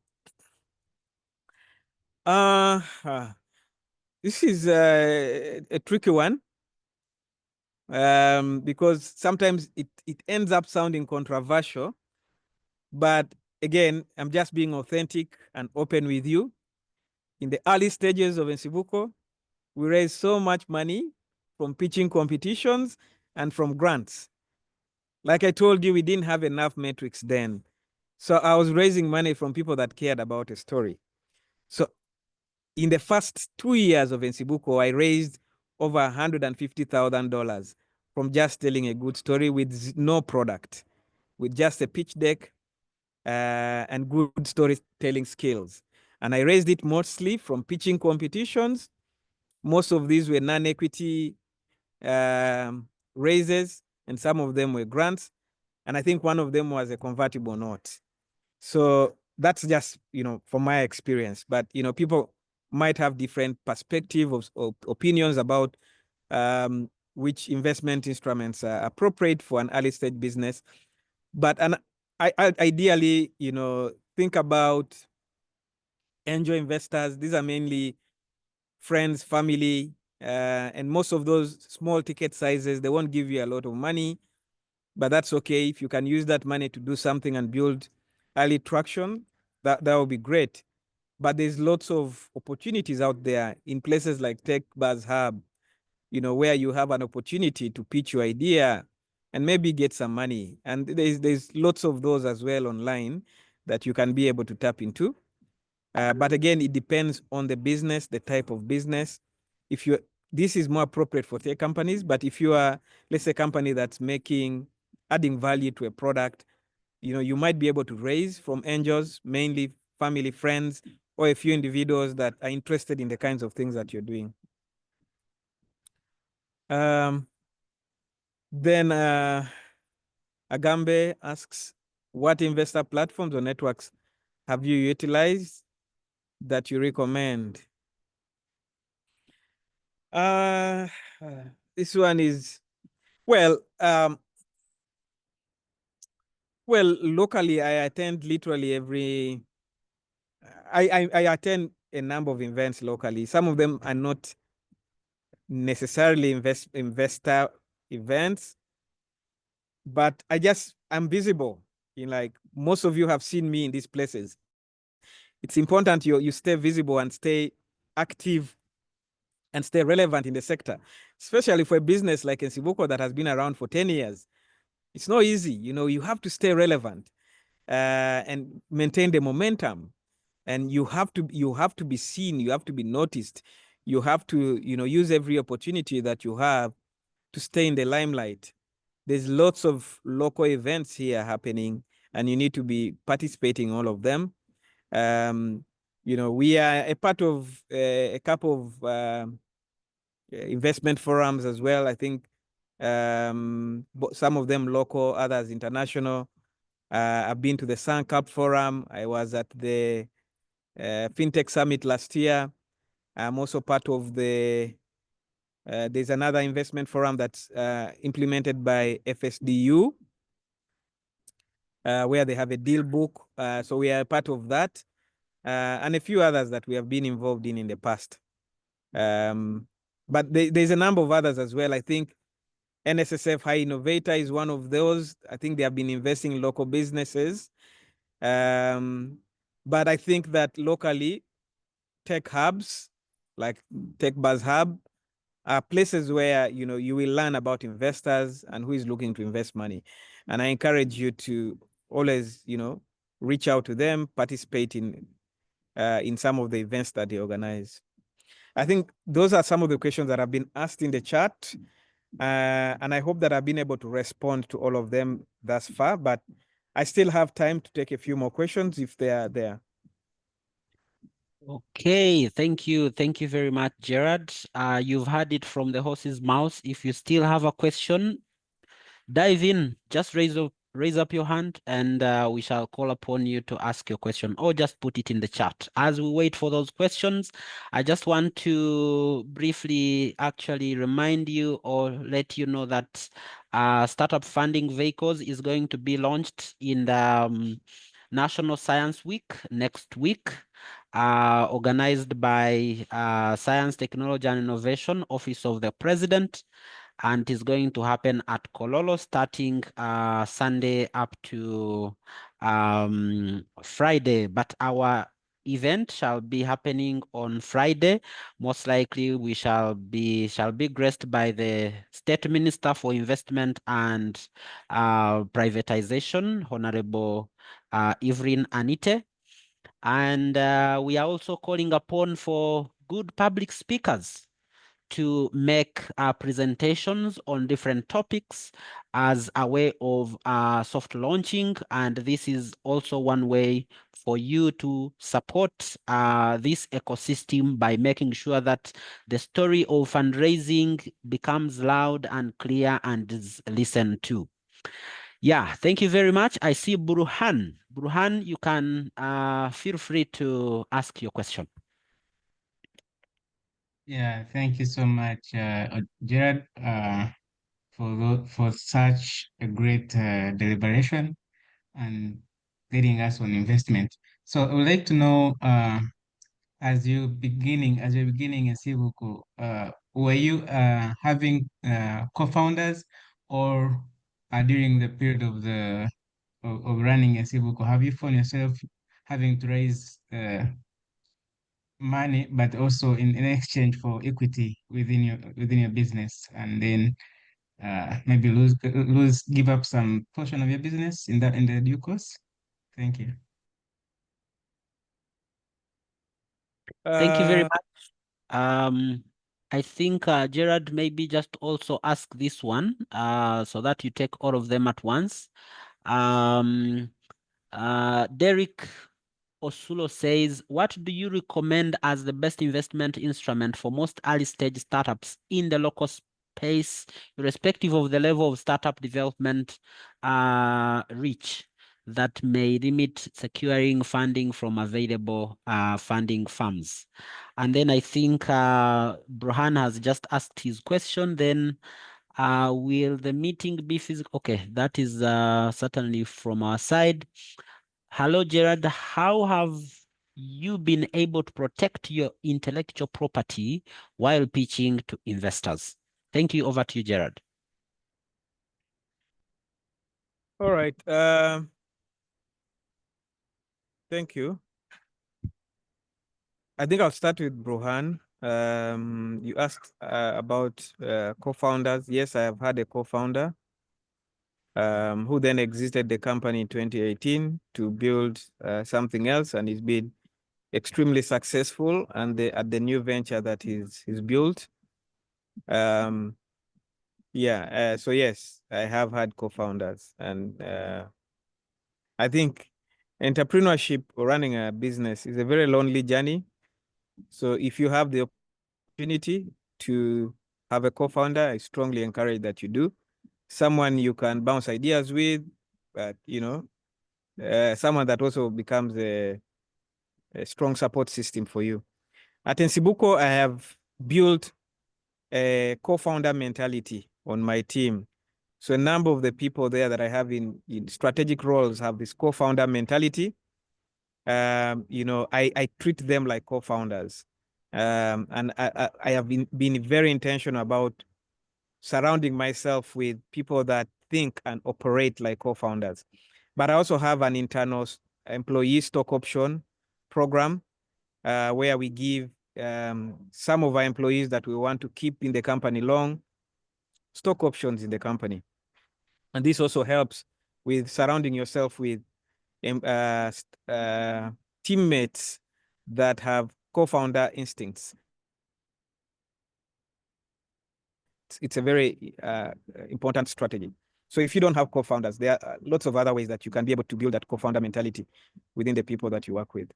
This is a tricky one because sometimes it ends up sounding controversial, but again, I'm just being authentic and open with you. In the early stages of Nsibuko, we raised so much money from pitching competitions and from grants. Like I told you, we didn't have enough metrics then. So I was raising money from people that cared about a story. So in the first 2 years of Nsibuko, I raised over $150,000 from just telling a good story with no product, with just a pitch deck and good storytelling skills. And I raised it mostly from pitching competitions. Most of these were non-equity raises, and some of them were grants. And I think one of them was a convertible note. So that's just, from my experience. But, people might have different perspectives or opinions about which investment instruments are appropriate for an early stage business. But I ideally, think about angel investors. These are mainly friends, family, and most of those small ticket sizes, they won't give you a lot of money, but that's okay. If you can use that money to do something and build early traction, that will be great. But there's lots of opportunities out there in places like Tech Buzz Hub, where you have an opportunity to pitch your idea and maybe get some money. And there's lots of those as well online that you can be able to tap into. But again, it depends on the business, the type of business. This is more appropriate for tech companies, but if you are, let's say, a company that's adding value to a product, you might be able to raise from angels, mainly family, friends, or a few individuals that are interested in the kinds of things that you're doing. Then Agambe asks, what investor platforms or networks have you utilized that you recommend? This one is, well, locally, I attend literally I attend a number of events locally. Some of them are not necessarily investor events, but I'm visible. Most of you have seen me in these places. It's important you stay visible and stay active and stay relevant in the sector, especially for a business like Nsibuko that has been around for 10 years. It's not easy. You have to stay relevant and maintain the momentum. And you have to be seen. You have to be noticed. You have to, use every opportunity that you have to stay in the limelight. There's lots of local events here happening, and you need to be participating in all of them. We are a part of a couple of investment forums as well. I think some of them local, others international. I've been to the SunCap Forum. I was at the FinTech Summit last year. I'm also part of there's another investment forum that's implemented by FSDU. where they have a deal book. So we are part of that, and a few others that we have been involved in the past. But there's a number of others as well. I think NSSF High Innovator is one of those. I think they have been investing in local businesses. But I think that locally, tech hubs like Tech Buzz Hub are places where you will learn about investors and who is looking to invest money. And I encourage you to always reach out to them, participate in some of the events that they organize. I think those are some of the questions that have been asked in the chat. And I hope that I've been able to respond to all of them thus far, but I still have time to take a few more questions if they are there. Okay, thank you. Thank you very much, Gerard. You've heard it from the horse's mouth. If you still have a question, dive in. Just raise up your hand and we shall call upon you to ask your question, or just put it in the chat. As we wait for those questions, I just want to briefly actually remind you or let you know that Startup Funding Vehicles is going to be launched in the National Science Week next week, organized by Science, Technology and Innovation Office of the President. And it's going to happen at Kololo starting Sunday up to Friday. But our event shall be happening on Friday. Most likely we shall be graced by the State Minister for Investment and Privatization, Honorable Evelyn Anite. And we are also calling upon for good public speakers to make presentations on different topics as a way of soft launching. And this is also one way for you to support this ecosystem by making sure that the story of fundraising becomes loud and clear and is listened to. Yeah, thank you very much. I see Burhan. Burhan, you can feel free to ask your question. Yeah, thank you so much, Gerard, for such a great deliberation and leading us on investment. So I would like to know, as you're beginning in Sivuku, were you having co-founders, or during the period of running a Sivuku, have you found yourself having to raise money, but also in exchange for equity within your business, and then maybe give up some portion of your business in the due course? Thank you. Thank you very much. I think Gerard, maybe just also ask this one so that you take all of them at once. Derek Osulo says, what do you recommend as the best investment instrument for most early stage startups in the local space, irrespective of the level of startup development reach, that may limit securing funding from available funding firms? And then I think Burhan has just asked his question. Then will the meeting be physical? Okay, that is certainly from our side. Hello, Gerard. How have you been able to protect your intellectual property while pitching to investors? Thank you. Over to you, Gerard. All right. Thank you. I think I'll start with Burhan. You asked about co-founders. Yes, I have had a co-founder who then exited the company in 2018 to build something else, and he's been extremely successful and at the new venture that he's built. So yes, I have had co-founders, and I think entrepreneurship or running a business is a very lonely journey. So if you have the opportunity to have a co-founder, I strongly encourage that you do. Someone you can bounce ideas with, but someone that also becomes a strong support system for you. At Nsibuko, I have built a co-founder mentality on my team. So a number of the people there that I have in strategic roles have this co-founder mentality. You know, I treat them like co-founders. And I have been very intentional about surrounding myself with people that think and operate like co-founders. But I also have an internal employee stock option program where we give some of our employees that we want to keep in the company long stock options in the company. And this also helps with surrounding yourself with teammates that have co-founder instincts. It's a very important strategy. So if you don't have co-founders, there are lots of other ways that you can be able to build that co-founder mentality within the people that you work with.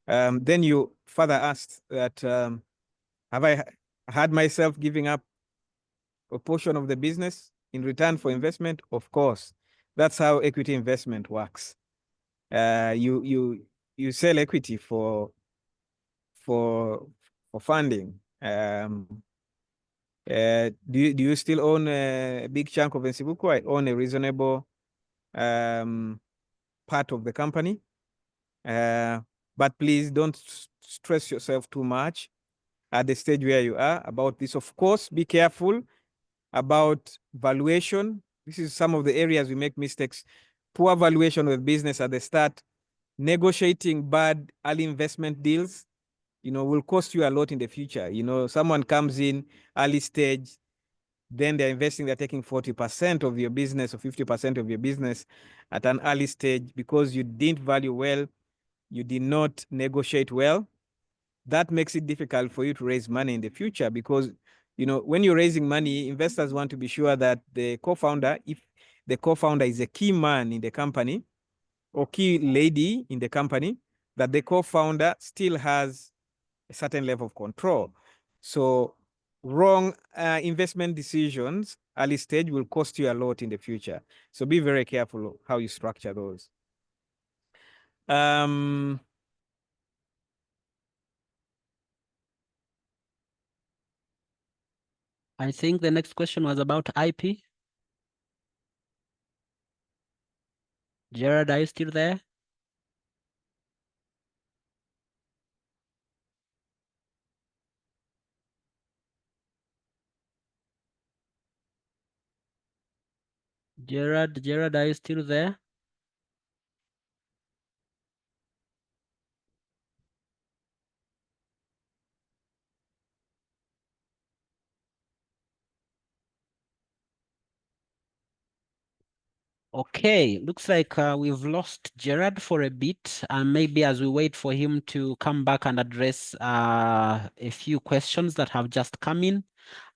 Then you further asked that, have I had myself giving up a portion of the business in return for investment? Of course, that's how equity investment works. You sell equity for funding. Do you still own a big chunk of Nsibuku? I own a reasonable part of the company. But please don't stress yourself too much at the stage where you are about this. Of course, be careful about valuation. This is some of the areas we make mistakes. Poor valuation of business at the start, negotiating bad early investment deals, you know, will cost you a lot in the future. You know, someone comes in early stage, then they're investing, they're taking 40% of your business or 50% of your business at an early stage because you didn't value well, you did not negotiate well. That makes it difficult for you to raise money in the future because, you know, when you're raising money, investors want to be sure that the co-founder, if the co-founder is a key man in the company or key lady in the company, that the co-founder still has a certain level of control. So wrong investment decisions early stage will cost you a lot in the future. So be very careful how you structure those. I think the next question was about IP. Gerard, are you still there? Gerard, are you still there? Okay, looks like we've lost Gerard for a bit, and maybe as we wait for him to come back and address a few questions that have just come in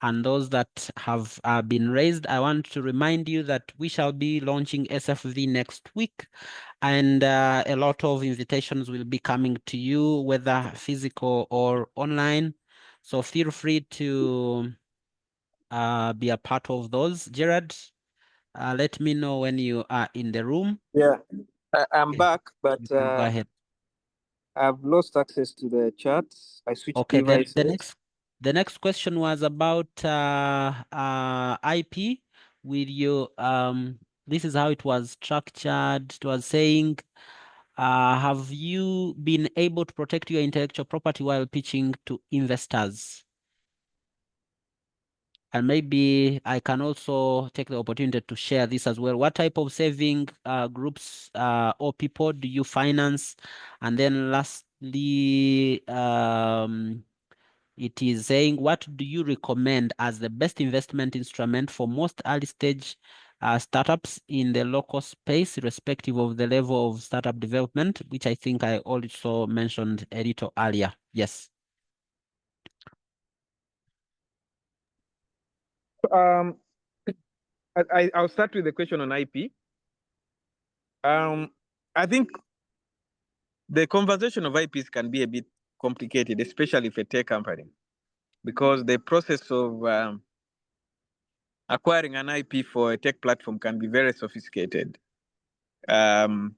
and those that have been raised, I want to remind you that we shall be launching SFV next week, and a lot of invitations will be coming to you, whether physical or online. So feel free to be a part of those. Gerard, let me know when you are in the room. Yeah, I'm back, but You can go ahead. I've lost access to the chat. I switched Okay, devices. the next question was about IP with you. This is how it was structured. It was saying, have you been able to protect your intellectual property while pitching to investors? And maybe I can also take the opportunity to share this as well. What type of saving groups or people do you finance? And then lastly, it is saying, what do you recommend as the best investment instrument for most early stage startups in the local space, irrespective of the level of startup development, which I think I also mentioned a little earlier. Yes. I'll start with the question on IP. I think the conversation of IPs can be a bit complicated, especially for a tech company, because the process of acquiring an IP for a tech platform can be very sophisticated for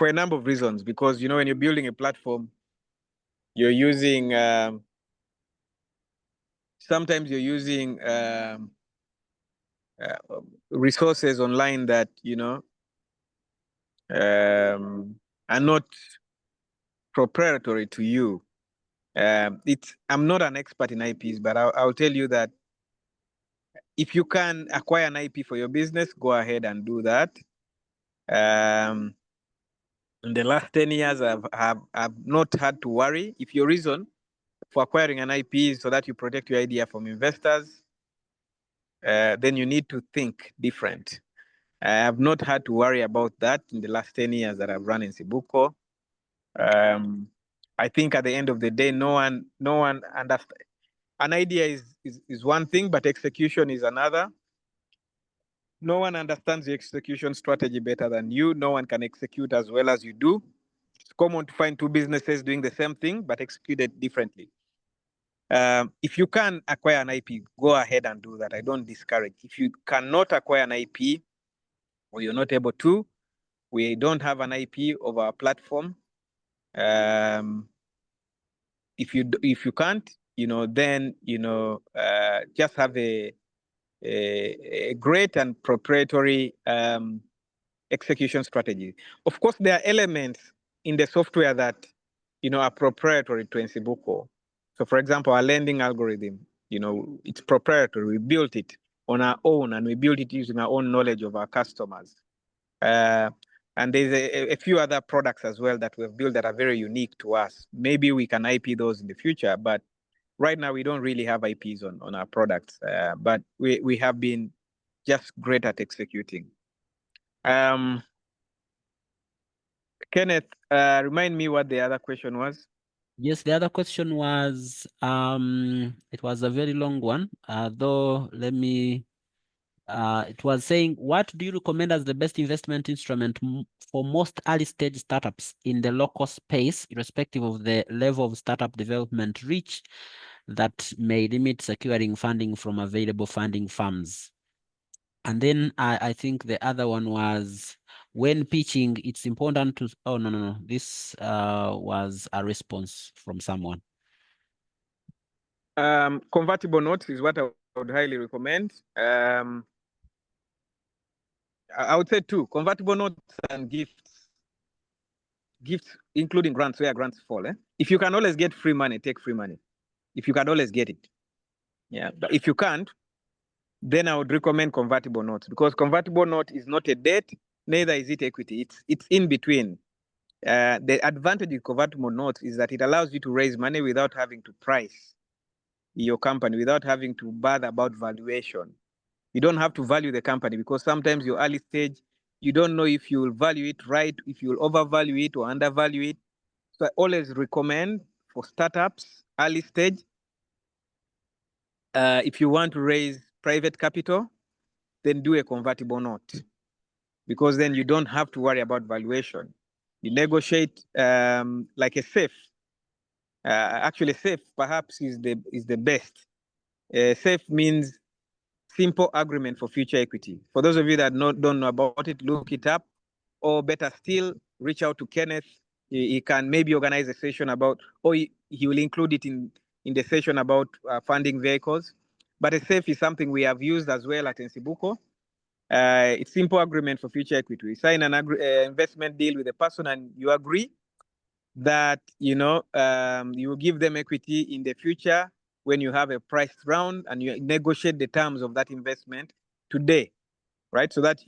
a number of reasons. Because, you know, when you're building a platform, you're using, sometimes you're using resources online that are not proprietary to you. I'm not an expert in IPs, but I'll tell you that if you can acquire an IP for your business, go ahead and do that. In the last 10 years, I've not had to worry. If your reason for acquiring an IP is so that you protect your idea from investors, then you need to think different. I have not had to worry about that in the last 10 years that I've run Nsibuko. I think at the end of the day, no one understands. An idea is one thing, but execution is another. No one understands the execution strategy better than you. No one can execute as well as you do. It's common to find two businesses doing the same thing, but executed differently. If you can acquire an IP, go ahead and do that. I don't discourage. If you cannot acquire an IP, or you're not able to, we don't have an IP of our platform. If you can't, then just have a great and proprietary execution strategy. Of course, there are elements in the software that are proprietary to Nsibuko. So, for example, our lending algorithm, it's proprietary. We built it on our own, and we built it using our own knowledge of our customers. And there's a few other products as well that we've built that are very unique to us. Maybe we can IP those in the future, but right now we don't really have IPs on our products. But we have been just great at executing. Kenneth, remind me what the other question was. Yes, the other question was, it was a very long one, though let me, it was saying, what do you recommend as the best investment instrument for most early stage startups in the local space, irrespective of the level of startup development reach that may limit securing funding from available funding firms? And then I think the other one was, when pitching, it's important to, oh, no. This was a response from someone. Convertible notes is what I would highly recommend. I would say two: convertible notes and gifts. Gifts, including grants, where grants fall. If you can always get free money, take free money. If you can always get it. Yeah, but if you can't, then I would recommend convertible notes, because convertible note is not a debt, neither is it equity. It's in between. The advantage of convertible notes is that it allows you to raise money without having to price your company, without having to bother about valuation. You don't have to value the company, because sometimes your early stage, you don't know if you will value it right, if you will overvalue it or undervalue it. So I always recommend for startups, early stage, if you want to raise private capital, then do a convertible note, because then you don't have to worry about valuation. You negotiate like a SAFE. Actually, SAFE perhaps is the best. SAFE means simple agreement for future equity. For those of you that don't know about it, look it up, or better still, reach out to Kenneth. He can maybe organize a session about, or he will include it in the session about funding vehicles. But a SAFE is something we have used as well at Nsibuko. It's simple agreement for future equity. We sign an investment deal with a person, and you agree that you will give them equity in the future when you have a priced round, and you negotiate the terms of that investment today, right? So that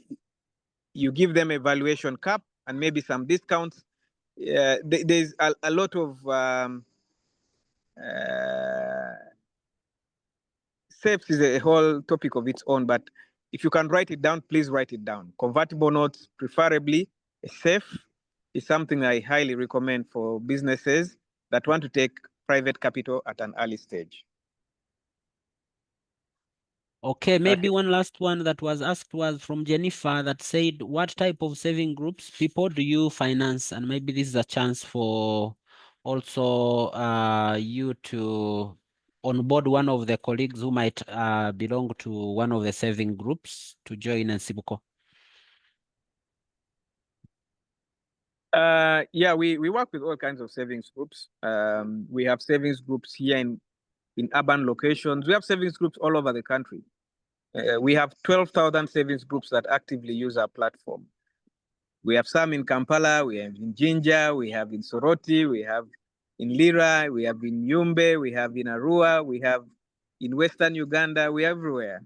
you give them a valuation cap and maybe some discounts. There's a lot of SAFEs is a whole topic of its own, but if you can write it down, please write it down. Convertible notes, preferably a SAFE, is something I highly recommend for businesses that want to take private capital at an early stage. Okay, maybe one last one that was asked was from Jennifer, that said, what type of saving groups people do you finance? And maybe this is a chance for also you to onboard one of the colleagues who might belong to one of the saving groups to join Nsibuko. Yeah, we work with all kinds of savings groups. We have savings groups here in urban locations. We have savings groups all over the country. We have 12,000 savings groups that actively use our platform. We have some in Kampala, we have in Jinja, we have in Soroti, we have in Lira, we have in Yumbe, we have in Arua, we have in Western Uganda, we're everywhere.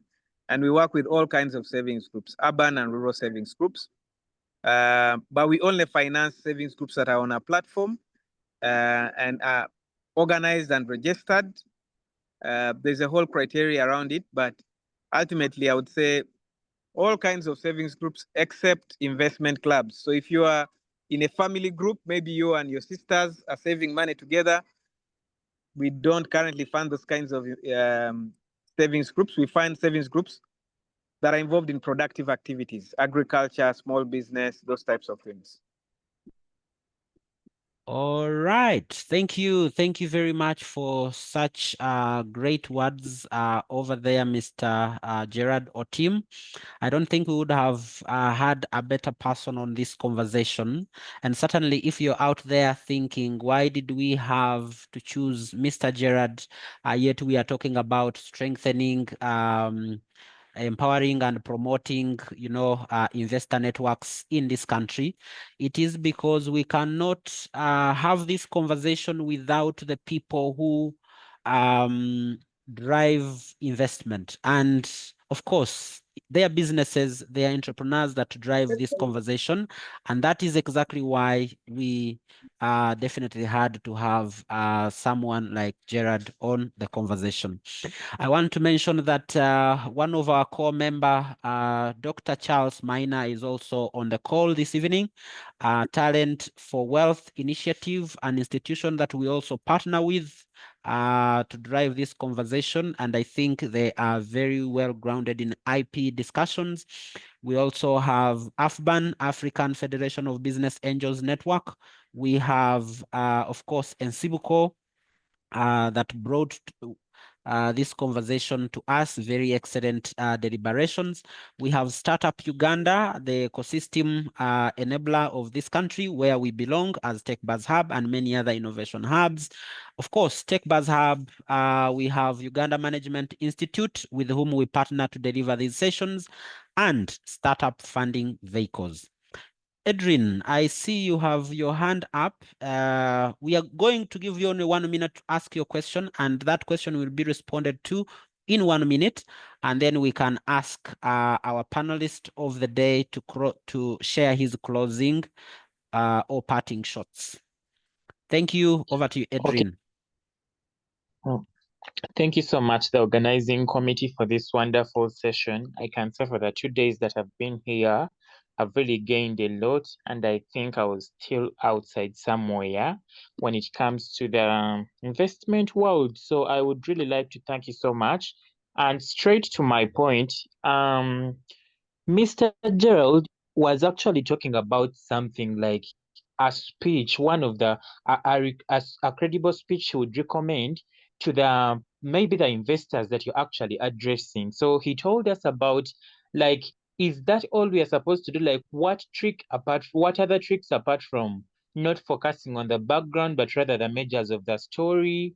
And we work with all kinds of savings groups, urban and rural savings groups. But we only finance savings groups that are on our platform and are organized and registered. There's a whole criteria around it, but ultimately I would say all kinds of savings groups except investment clubs. So if you are in a family group, maybe you and your sisters are saving money together, we don't currently fund those kinds of savings groups. We find savings groups that are involved in productive activities, agriculture, small business, those types of things. All right. Thank you. Thank you very much for such great words over there, Mr. Gerard Otim. I don't think we would have had a better person on this conversation. And certainly if you're out there thinking, why did we have to choose Mr. Gerard, yet we are talking about strengthening empowering and promoting, investor networks in this country. It is because we cannot have this conversation without the people who drive investment. And of course, they are businesses, they are entrepreneurs that drive this conversation. And that is exactly why we definitely had to have someone like Gerard on the conversation. I want to mention that one of our core member, Dr. Charles Maina, is also on the call this evening. Talent for Wealth Initiative, an institution that we also partner with to drive this conversation. And I think they are very well grounded in IP discussions. We also have AFBAN, African Federation of Business Angels Network. We have, of course, NCBUCO that brought this conversation to us, very excellent deliberations. We have Startup Uganda, the ecosystem enabler of this country where we belong as TechBuzz Hub and many other innovation hubs. Of course, TechBuzz Hub, we have Uganda Management Institute with whom we partner to deliver these sessions, and Startup Funding Vehicles. Edrin, I see you have your hand up. We are going to give you only 1 minute to ask your question, and that question will be responded to in 1 minute. And then we can ask our panelist of the day to share his closing or parting shots. Thank you. Over to you, Edrin. Okay. Thank you so much, the organizing committee, for this wonderful session. I can say for the 2 days that I've been here, I've really gained a lot, and I think I was still outside somewhere when it comes to the investment world. So I would really like to thank you so much. And straight to my point, Mr. Gerald was actually talking about something like a speech, one of the a credible speech he would recommend to the maybe the investors that you're actually addressing. So he told us about, like, is that all we are supposed to do? Like, what other tricks apart from not focusing on the background, but rather the measures of the story?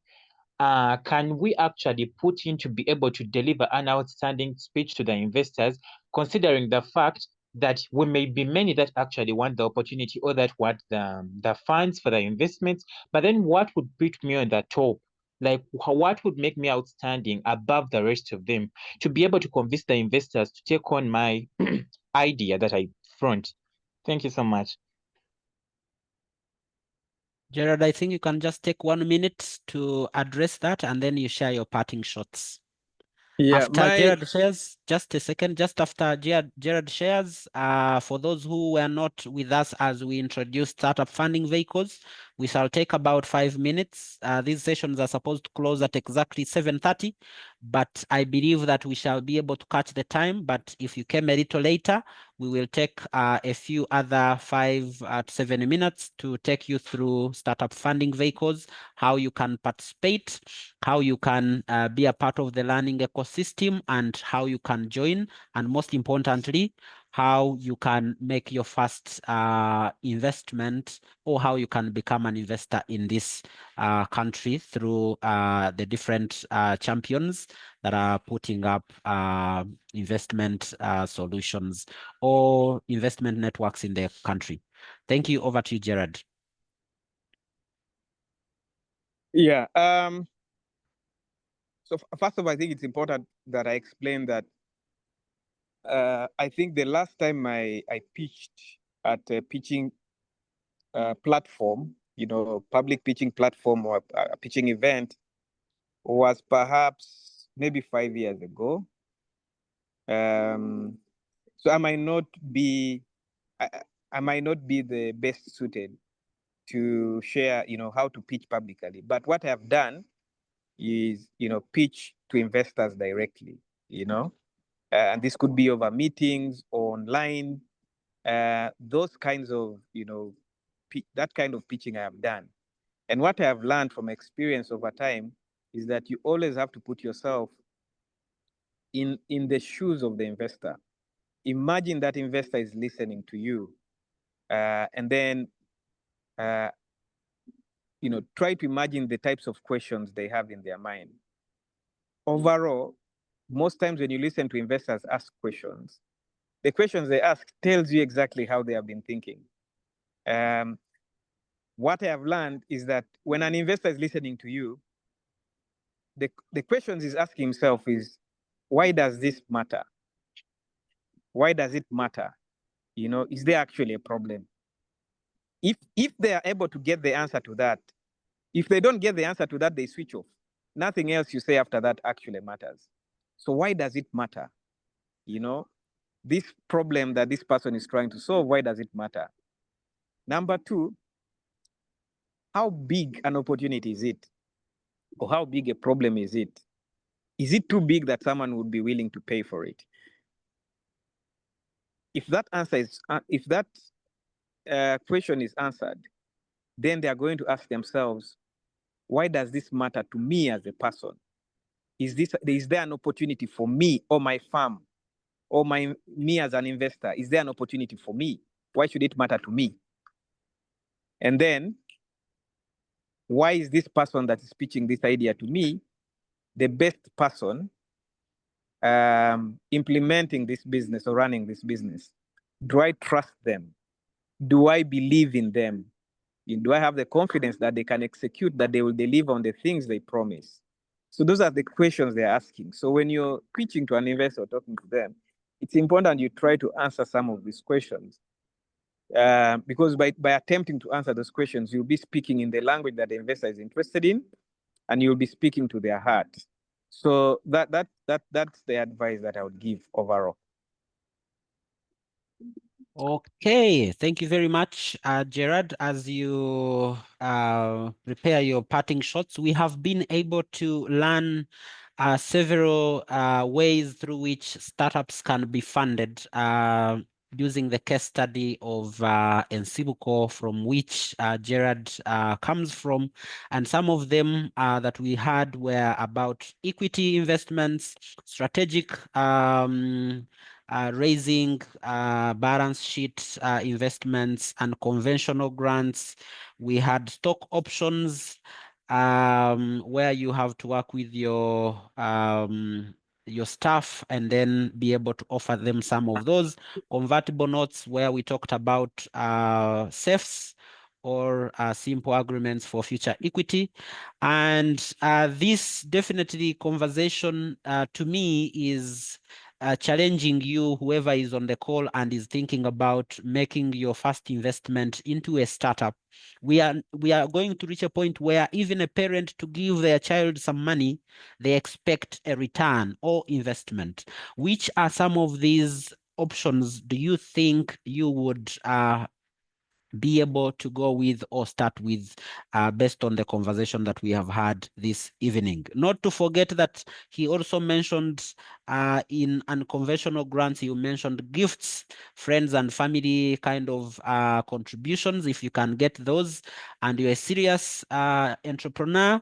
Can we actually put in to be able to deliver an outstanding speech to the investors, considering the fact that we may be many that actually want the opportunity or that want the funds for the investments, but then what would put me on the top? Like, what would make me outstanding above the rest of them to be able to convince the investors to take on my idea that I front? Thank you so much. Gerard, I think you can just take 1 minute to address that, and then you share your parting shots. Yeah, After Gerard shares, just a second, just after Gerard shares, for those who were not with us as we introduced startup funding vehicles, we shall take about 5 minutes. These sessions are supposed to close at exactly 7:30, but I believe that we shall be able to catch the time. But if you came a little later, we will take a few other 5 to 7 minutes to take you through startup funding vehicles, how you can participate, how you can be a part of the learning ecosystem, and how you can join, and most importantly, how you can make your first investment, or how you can become an investor in this country through the different champions that are putting up investment solutions or investment networks in the country. Thank you. Over to you, Gerard. Yeah. So first of all, I think it's important that I explain that I think the last time I pitched at a pitching platform, public pitching platform or a pitching event, was perhaps maybe 5 years ago. So I might not be the best suited to share, how to pitch publicly. But what I've done is, pitch to investors directly, and this could be over meetings, online, those kinds of, that kind of pitching I have done. And what I have learned from experience over time is that you always have to put yourself in the shoes of the investor. Imagine that investor is listening to you, and then, try to imagine the types of questions they have in their mind. Overall, most times when you listen to investors ask questions, the questions they ask tells you exactly how they have been thinking. What I have learned is that when an investor is listening to you, the questions he's asking himself is, why does this matter? Why does it matter? Is there actually a problem? If they are able to get the answer to that, if they don't get the answer to that, they switch off. Nothing else you say after that actually matters. So why does it matter? This problem that this person is trying to solve, why does it matter? Number two, how big an opportunity is it? Or how big a problem is it? Is it too big that someone would be willing to pay for it? If that answer is, if that question is answered, then they are going to ask themselves, why does this matter to me as a person? Is there an opportunity for me or my firm or me as an investor? Is there an opportunity for me? Why should it matter to me? And then, why is this person that is pitching this idea to me the best person implementing this business or running this business? Do I trust them? Do I believe in them? Do I have the confidence that they can execute, that they will deliver on the things they promise? So those are the questions they're asking. So when you're pitching to an investor or talking to them, it's important you try to answer some of these questions. Because by attempting to answer those questions, you'll be speaking in the language that the investor is interested in, and you'll be speaking to their heart. So that's the advice that I would give overall. Okay, thank you very much, Gerard. As you prepare your parting shots, we have been able to learn several ways through which startups can be funded using the case study of Ensibuko, from which Gerard comes from. And some of them that we had were about equity investments, strategic raising, balance sheet investments, and conventional grants. We had stock options, where you have to work with your staff and then be able to offer them some of those. Convertible notes, where we talked about SAFEs, or simple agreements for future equity. And this definitely conversation to me is challenging you, whoever is on the call and is thinking about making your first investment into a startup. We are going to reach a point where even a parent, to give their child some money, they expect a return or investment. Which are some of these options do you think you would be able to go with or start with, based on the conversation that we have had this evening? Not to forget that he also mentioned in unconventional grants, you mentioned gifts, friends and family kind of contributions. If you can get those and you're a serious entrepreneur,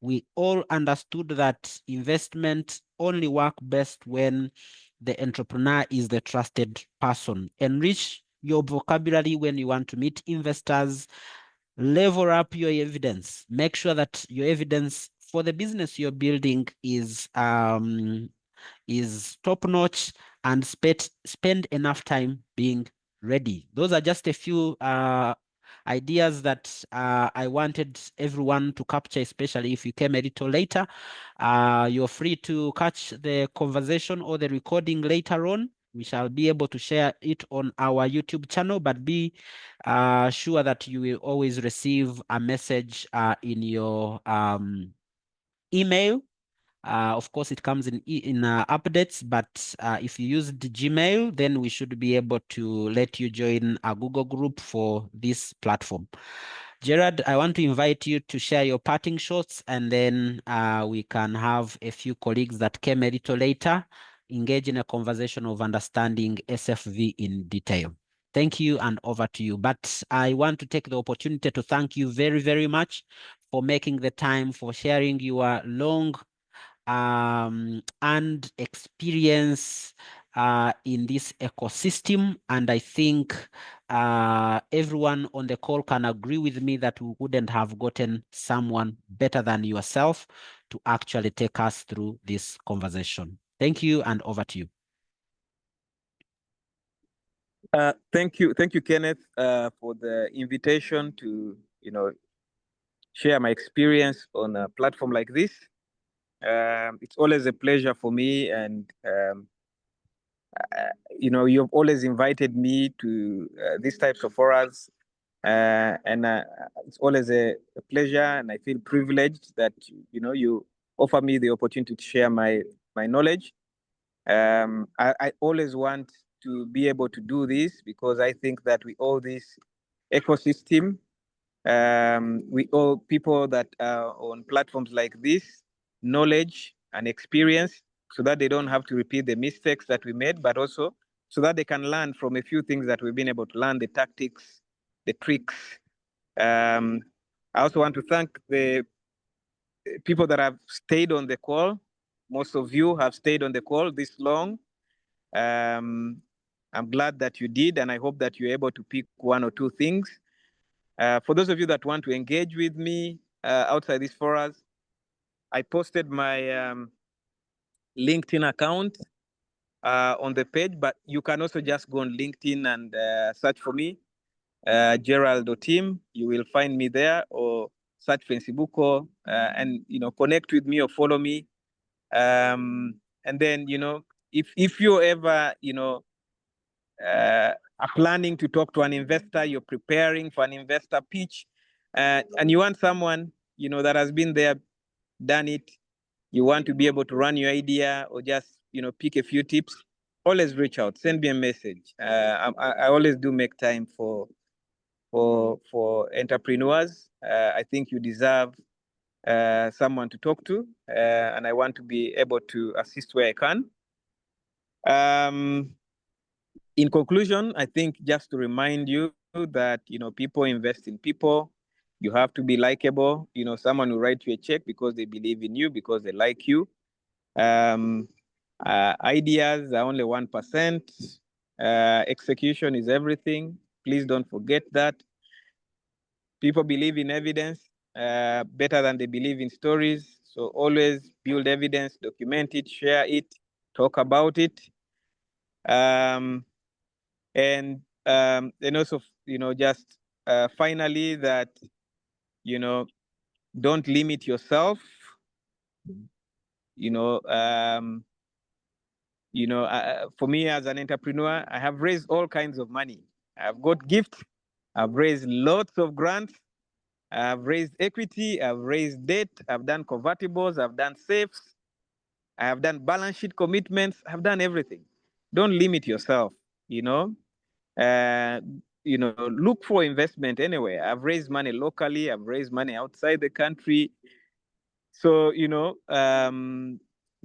we all understood that investment only work best when the entrepreneur is the trusted person. Enrich your vocabulary when you want to meet investors. Level up your evidence. Make sure that your evidence for the business you're building is top notch, and spend enough time being ready. Those are just a few ideas that I wanted everyone to capture, especially if you came a little later. You're free to catch the conversation or the recording later on. We shall be able to share it on our YouTube channel, but be sure that you will always receive a message in your email. Of course, it comes in updates, but if you use the Gmail, then we should be able to let you join a Google group for this platform. Gerard, I want to invite you to share your parting shots, and then we can have a few colleagues that came a little later engage in a conversation of understanding SFV in detail. Thank you, and over to you. But I want to take the opportunity to thank you very, very much for making the time, for sharing your long and experience in this ecosystem. And I think everyone on the call can agree with me that we wouldn't have gotten someone better than yourself to actually take us through this conversation. Thank you, and over to you. Thank you, Kenneth, for the invitation to, share my experience on a platform like this. It's always a pleasure for me, and you've always invited me to these types of forums, and it's always a pleasure, and I feel privileged that you offer me the opportunity to share my knowledge. I always want to be able to do this because I think that we owe this ecosystem. We owe people that are on platforms like this knowledge and experience, so that they don't have to repeat the mistakes that we made, but also so that they can learn from a few things that we've been able to learn, the tactics, the tricks. I also want to thank the people that have stayed on the call. Most of you have stayed on the call this long. I'm glad that you did, and I hope that you're able to pick one or two things. For those of you that want to engage with me outside these forums, I posted my LinkedIn account on the page, but you can also just go on LinkedIn and search for me, Gerald Otim. You will find me there, or search Facebook, and connect with me or follow me. And then if you ever are planning to talk to an investor, you're preparing for an investor pitch, and you want someone that has been there, done it, you want to be able to run your idea or just pick a few tips, always reach out, send me a message. I always do make time for entrepreneurs. I think you deserve someone to talk to, and I want to be able to assist where I can. In conclusion, I think just to remind you that people invest in people. You have to be likable. Someone will write you a check because they believe in you, because they like you. Ideas are only 1%. Execution is everything. Please don't forget that. People believe in evidence better than they believe in stories. So always build evidence, document it, share it, talk about it. And also, just finally, that, don't limit yourself. For me as an entrepreneur, I have raised all kinds of money. I've got gifts. I've raised lots of grants. I've raised equity. I've raised debt. I've done convertibles. I've done safes. I have done balance sheet commitments. I've done everything. Don't limit yourself. Look for investment anywhere. I've raised money locally. I've raised money outside the country. So,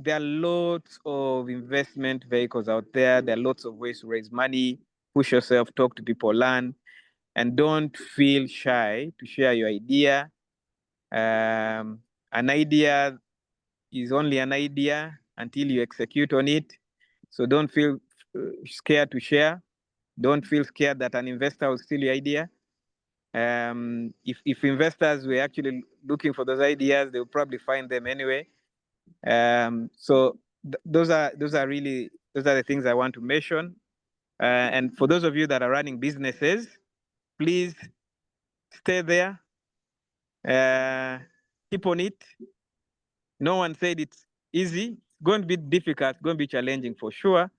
there are lots of investment vehicles out there. There are lots of ways to raise money. Push yourself, talk to people, learn, and don't feel shy to share your idea. An idea is only an idea until you execute on it. So don't feel scared to share. Don't feel scared that an investor will steal your idea. If investors were actually looking for those ideas, they will probably find them anyway. So those are the things I want to mention. And for those of you that are running businesses, please stay there. Keep on it. No one said it's easy. It's going to be difficult. It's going to be challenging for sure.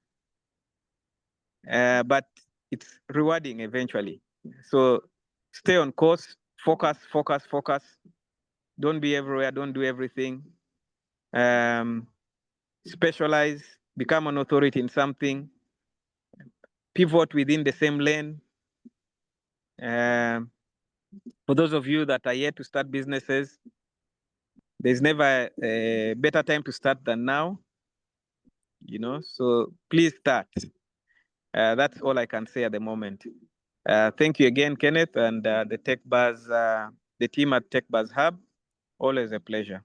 But it's rewarding eventually. So stay on course. Focus, focus, focus. Don't be everywhere. Don't do everything. Specialize. Become an authority in something. Pivot within the same lane. For those of you that are yet to start businesses, there's never a better time to start than now. You know, so please start. That's all I can say at the moment. Thank you again, Kenneth, and the team at TechBuzz Hub. Always a pleasure.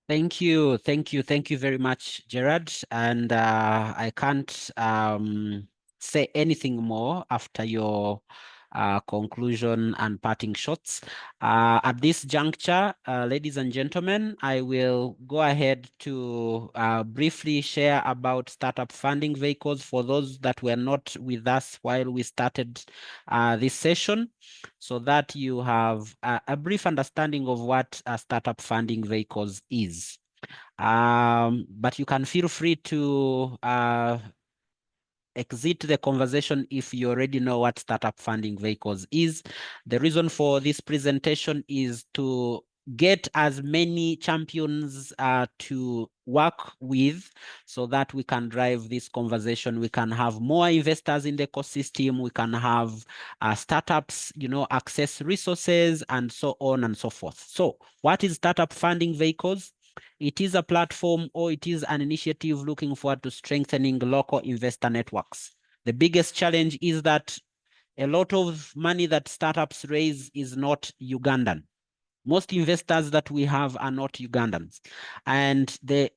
Thank you very much, Gerard. And I can't say anything more after your conclusion and parting shots. At this juncture, ladies and gentlemen, I will go ahead to briefly share about startup funding vehicles for those that were not with us while we started this session, so that you have a brief understanding of what startup funding vehicles is. But you can feel free to exit the conversation if you already know what startup funding vehicles is. The reason for this presentation is to get as many champions to work with, so that we can drive this conversation. We can have more investors in the ecosystem. We can have startups, access resources, and so on and so forth. So what is startup funding vehicles? It is a platform, or it is an initiative looking forward to strengthening local investor networks. The biggest challenge is that a lot of money that startups raise is not Ugandan. Most investors that we have are not Ugandans. And the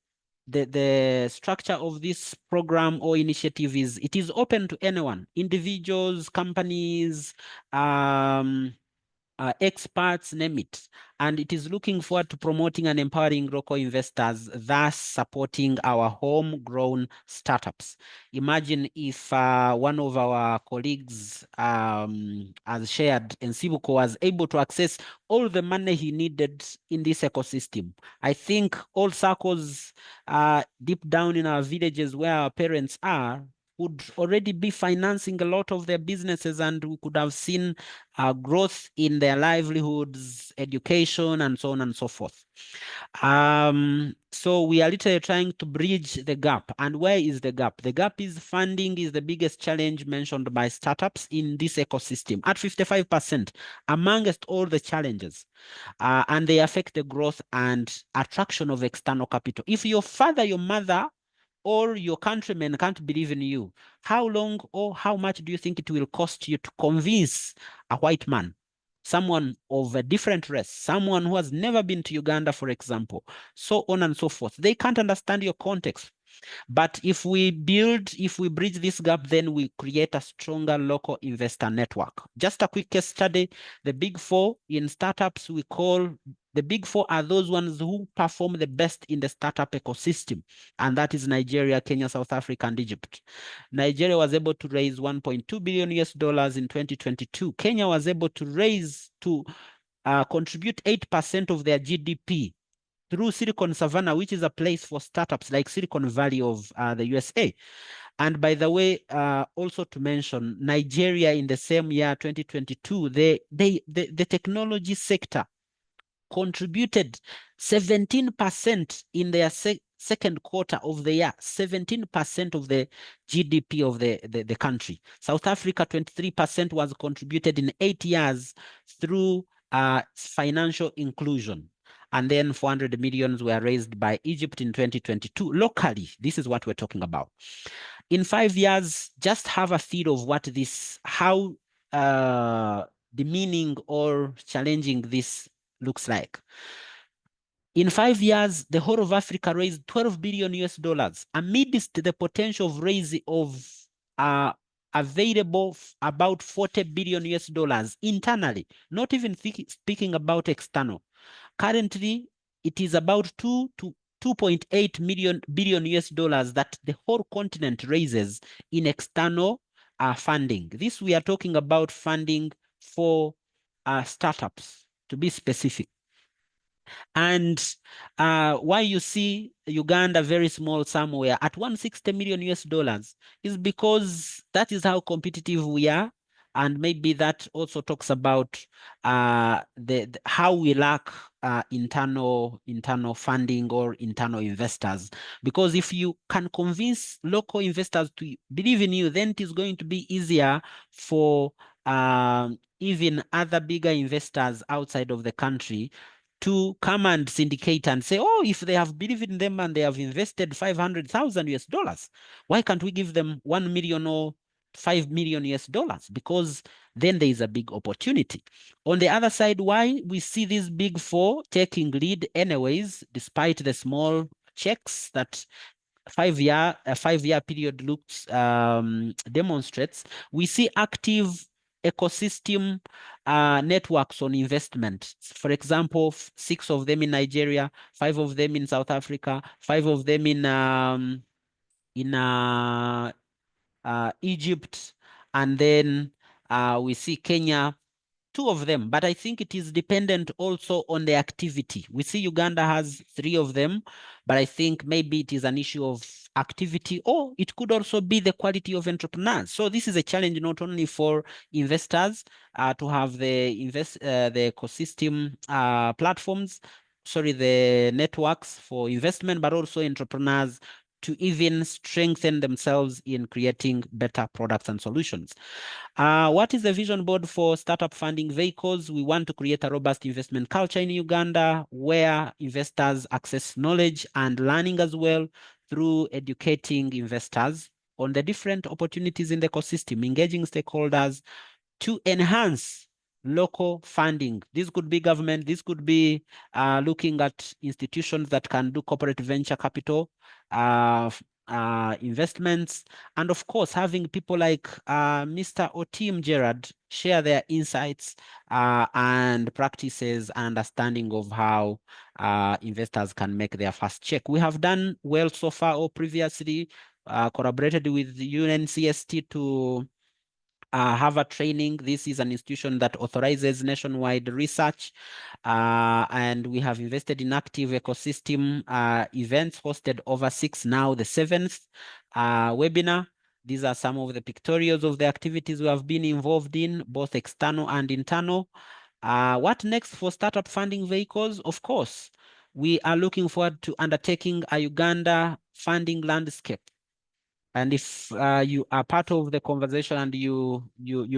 structure of this program or initiative is, it is open to anyone, individuals, companies, experts, name it. And it is looking forward to promoting and empowering local investors, thus supporting our homegrown startups. Imagine if one of our colleagues, as shared, Nsibuko, was able to access all the money he needed in this ecosystem. I think all circles deep down in our villages where our parents are would already be financing a lot of their businesses, and we could have seen growth in their livelihoods, education, and so on and so forth. So we are literally trying to bridge the gap. And where is the gap? The gap is funding is the biggest challenge mentioned by startups in this ecosystem at 55% amongst all the challenges. And they affect the growth and attraction of external capital. If your father, your mother, or your countrymen can't believe in you, how long or how much do you think it will cost you to convince a white man, someone of a different race, someone who has never been to Uganda, for example, so on and so forth? They can't understand your context. But if we bridge this gap, then we create a stronger local investor network. Just a quick case study, the big four in startups, we call the big four are those ones who perform the best in the startup ecosystem. And that is Nigeria, Kenya, South Africa, and Egypt. Nigeria was able to raise $1.2 billion in 2022. Kenya was able to contribute 8% of their GDP through Silicon Savannah, which is a place for startups like Silicon Valley of the USA. And by the way, also to mention, Nigeria in the same year, 2022, the technology sector contributed 17% in their second quarter of the year, 17% of the GDP of the country. South Africa, 23% was contributed in 8 years through financial inclusion. And then 400 millions were raised by Egypt in 2022. Locally, this is what we're talking about. In 5 years, just have a feel of what how demeaning or challenging this looks like. In 5 years, the whole of Africa raised 12 billion US dollars amidst the potential of raise of available about 40 billion US dollars internally, not even speaking about external. Currently, it is about 2.8 billion US dollars that the whole continent raises in external funding. This we are talking about funding for startups, to be specific. And why you see Uganda very small somewhere at 160 million US dollars is because that is how competitive we are. And maybe that also talks about how we lack internal funding or internal investors. Because if you can convince local investors to believe in you, then it is going to be easier for even other bigger investors outside of the country to come and syndicate and say, oh, if they have believed in them and they have invested 500,000 US dollars, why can't we give them 1 million or 5 million US dollars? Because then there is a big opportunity. On the other side, why we see these big four taking lead anyways, despite the small checks that a 5-year period looks demonstrates, we see active ecosystem networks on investment. For example, 6 of them in Nigeria, 5 of them in South Africa, 5 of them in Egypt, and then we see Kenya, 2 of them, but I think it is dependent also on the activity. We see Uganda has 3 of them, but I think maybe it is an issue of activity, or it could also be the quality of entrepreneurs. So this is a challenge not only for investors to have the ecosystem platforms, the networks for investment, but also entrepreneurs to even strengthen themselves in creating better products and solutions. What is the vision board for startup funding vehicles? We want to create a robust investment culture in Uganda where investors access knowledge and learning as well through educating investors on the different opportunities in the ecosystem, engaging stakeholders to enhance local funding. This could be government, this could be looking at institutions that can do corporate venture capital investments, and of course having people like Mr. Otim Gerard share their insights and practices, understanding of how investors can make their first check. We have done well so far, or previously collaborated with UNCST to have a training. This is an institution that authorizes nationwide research, and we have invested in active ecosystem events, hosted over 6 now, the 7th webinar. These are some of the pictorials of the activities we have been involved in, both external and internal. What next for startup funding vehicles? Of course, we are looking forward to undertaking a Uganda funding landscape. And if you are part of the conversation and you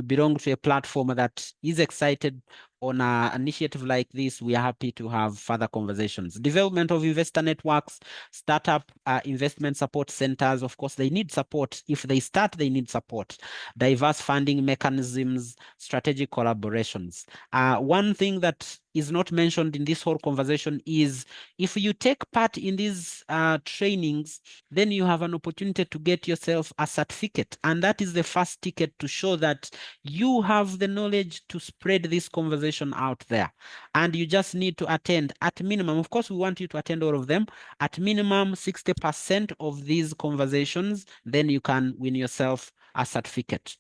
belong to a platform that is excited on an initiative like this, we are happy to have further conversations. Development of investor networks, startup investment support centers. Of course, they need support. If they start, they need support. Diverse funding mechanisms, strategic collaborations. One thing that is not mentioned in this whole conversation is if you take part in these trainings, then you have an opportunity to get yourself a certificate. And that is the first ticket to show that you have the knowledge to spread this conversation out there. And you just need to attend at minimum. Of course, we want you to attend all of them. At minimum 60% of these conversations, then you can win yourself a certificate.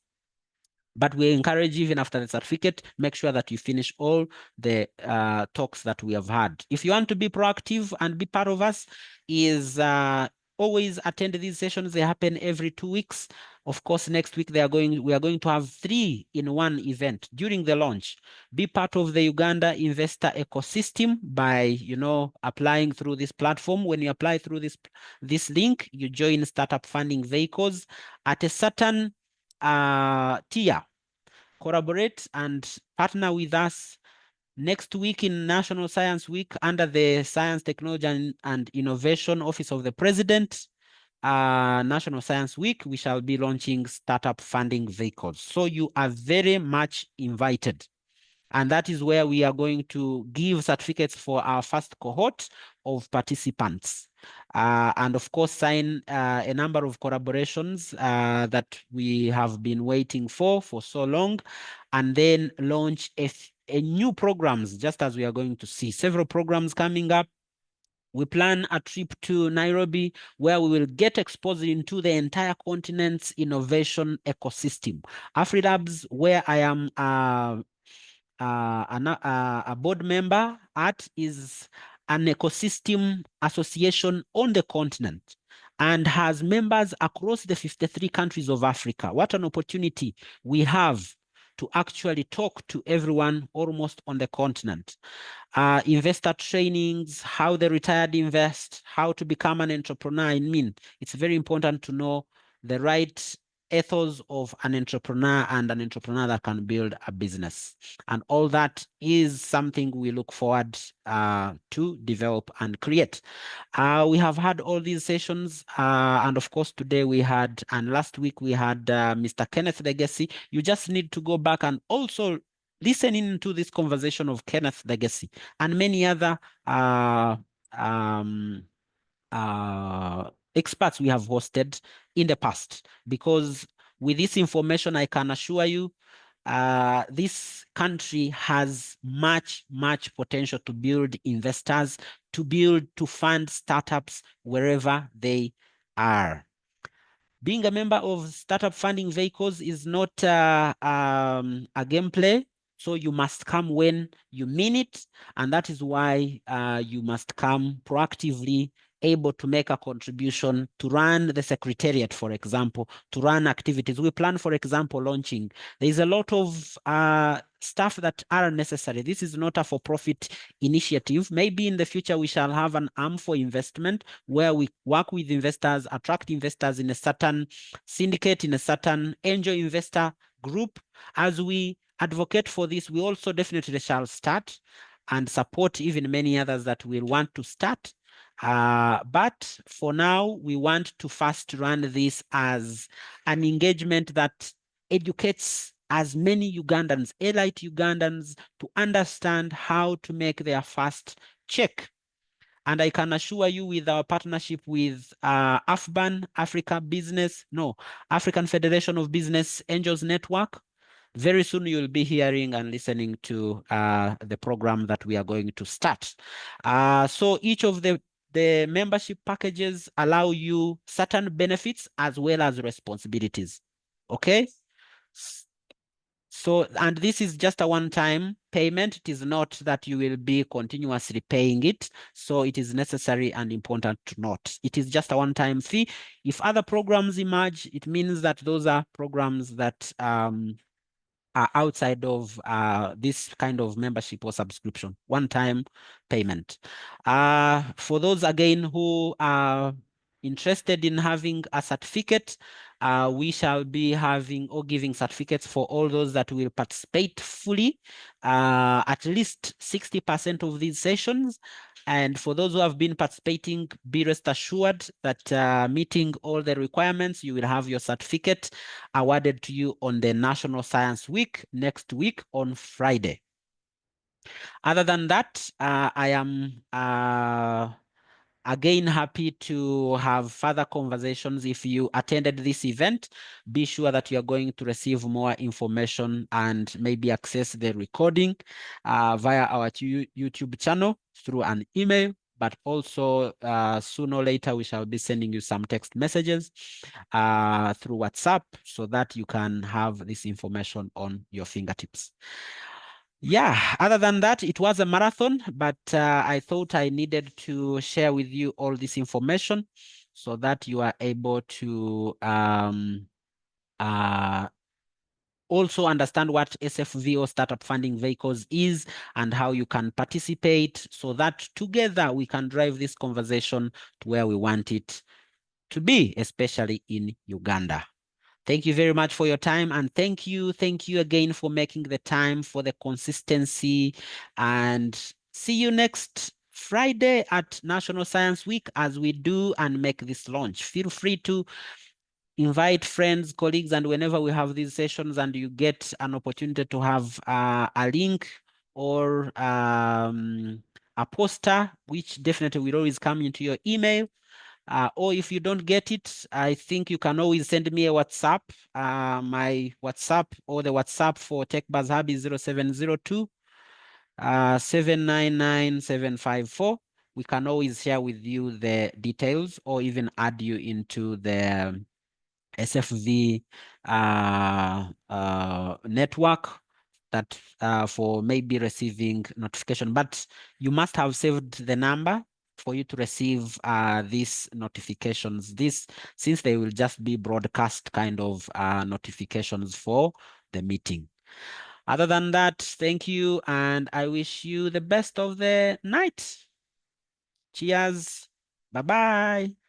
But we encourage, even after the certificate, make sure that you finish all the talks that we have had. If you want to be proactive and be part of us, is always attend these sessions. They happen every 2 weeks. Of course, next week we are going to have 3 in 1 event during the launch. Be part of the Uganda investor ecosystem by applying through this platform. When you apply through this link, you join startup funding vehicles at a certain tier. Collaborate and partner with us next week in National Science Week under the Science, Technology and Innovation Office of the President. National Science Week, we shall be launching startup funding vehicles. So you are very much invited. And that is where we are going to give certificates for our first cohort of participants. And of course, sign a number of collaborations that we have been waiting for so long, and then launch a new programs, just as we are going to see several programs coming up. We plan a trip to Nairobi where we will get exposed into the entire continent's innovation ecosystem. AfriLabs, where I am a board member at, is an ecosystem association on the continent and has members across the 53 countries of Africa. What an opportunity we have to actually talk to everyone almost on the continent. Investor trainings, how the retired invest, how to become an entrepreneur. I mean, it's very important to know the right ethos of an entrepreneur and an entrepreneur that can build a business. And all that is something we look forward to develop and create. We have had all these sessions, and of course today we had, and last week we had Mr. Kenneth Legacy. You just need to go back and also listen into this conversation of Kenneth Legacy and many other experts we have hosted in the past, because with this information, I can assure you, this country has much potential to build investors, to fund startups wherever they are. Being a member of startup funding vehicles is not a gameplay. So you must come when you mean it. And that is why you must come proactively, able to make a contribution, to run the secretariat, for example, to run activities. We plan, for example, launching. There's a lot of stuff that are necessary. This is not a for-profit initiative. Maybe in the future, we shall have an arm for investment where we work with investors, attract investors in a certain syndicate, in a certain angel investor group. As we advocate for this, we also definitely shall start and support even many others that will want to start. But for now, we want to first run this as an engagement that educates as many Ugandans, elite Ugandans, to understand how to make their first check. And I can assure you, with our partnership with AFBAN, African Federation of Business Angels Network, very soon you'll be hearing and listening to the program that we are going to start. So each of the membership packages allow you certain benefits as well as responsibilities. Okay? So, and this is just a one-time payment. It is not that you will be continuously paying it. So it is necessary and important to note. It is just a one-time fee. If other programs emerge, it means that those are programs that are outside of this kind of membership or subscription, one-time payment. For those, again, who are interested in having a certificate, we shall be having or giving certificates for all those that will participate fully, at least 60% of these sessions. And for those who have been participating, be rest assured that meeting all the requirements, you will have your certificate awarded to you on the National Science Week next week on Friday. Other than that, I am again happy to have further conversations. If you attended this event, be sure that you are going to receive more information and maybe access the recording via our YouTube channel through an email, but also sooner or later we shall be sending you some text messages through WhatsApp so that you can have this information on your fingertips. Yeah, other than that, it was a marathon, but I thought I needed to share with you all this information so that you are able to also understand what SFV or Startup Funding Vehicles is and how you can participate, so that together we can drive this conversation to where we want it to be, especially in Uganda. Thank you very much for your time, and thank you again for making the time, for the consistency, and see you next Friday at National Science Week as we do and make this launch. Feel free to invite friends, colleagues, and whenever we have these sessions and you get an opportunity to have a link or a poster, which definitely will always come into your email. Or if you don't get it, I think you can always send me a WhatsApp. My WhatsApp or the WhatsApp for TechBuzz Hub is 0702 799-754. We can always share with you the details or even add you into the SFV network that for maybe receiving notification. But you must have saved the number for you to receive these notifications. Since they will just be broadcast kind of notifications for the meeting. Other than that, thank you, and I wish you the best of the night. Cheers. Bye-bye.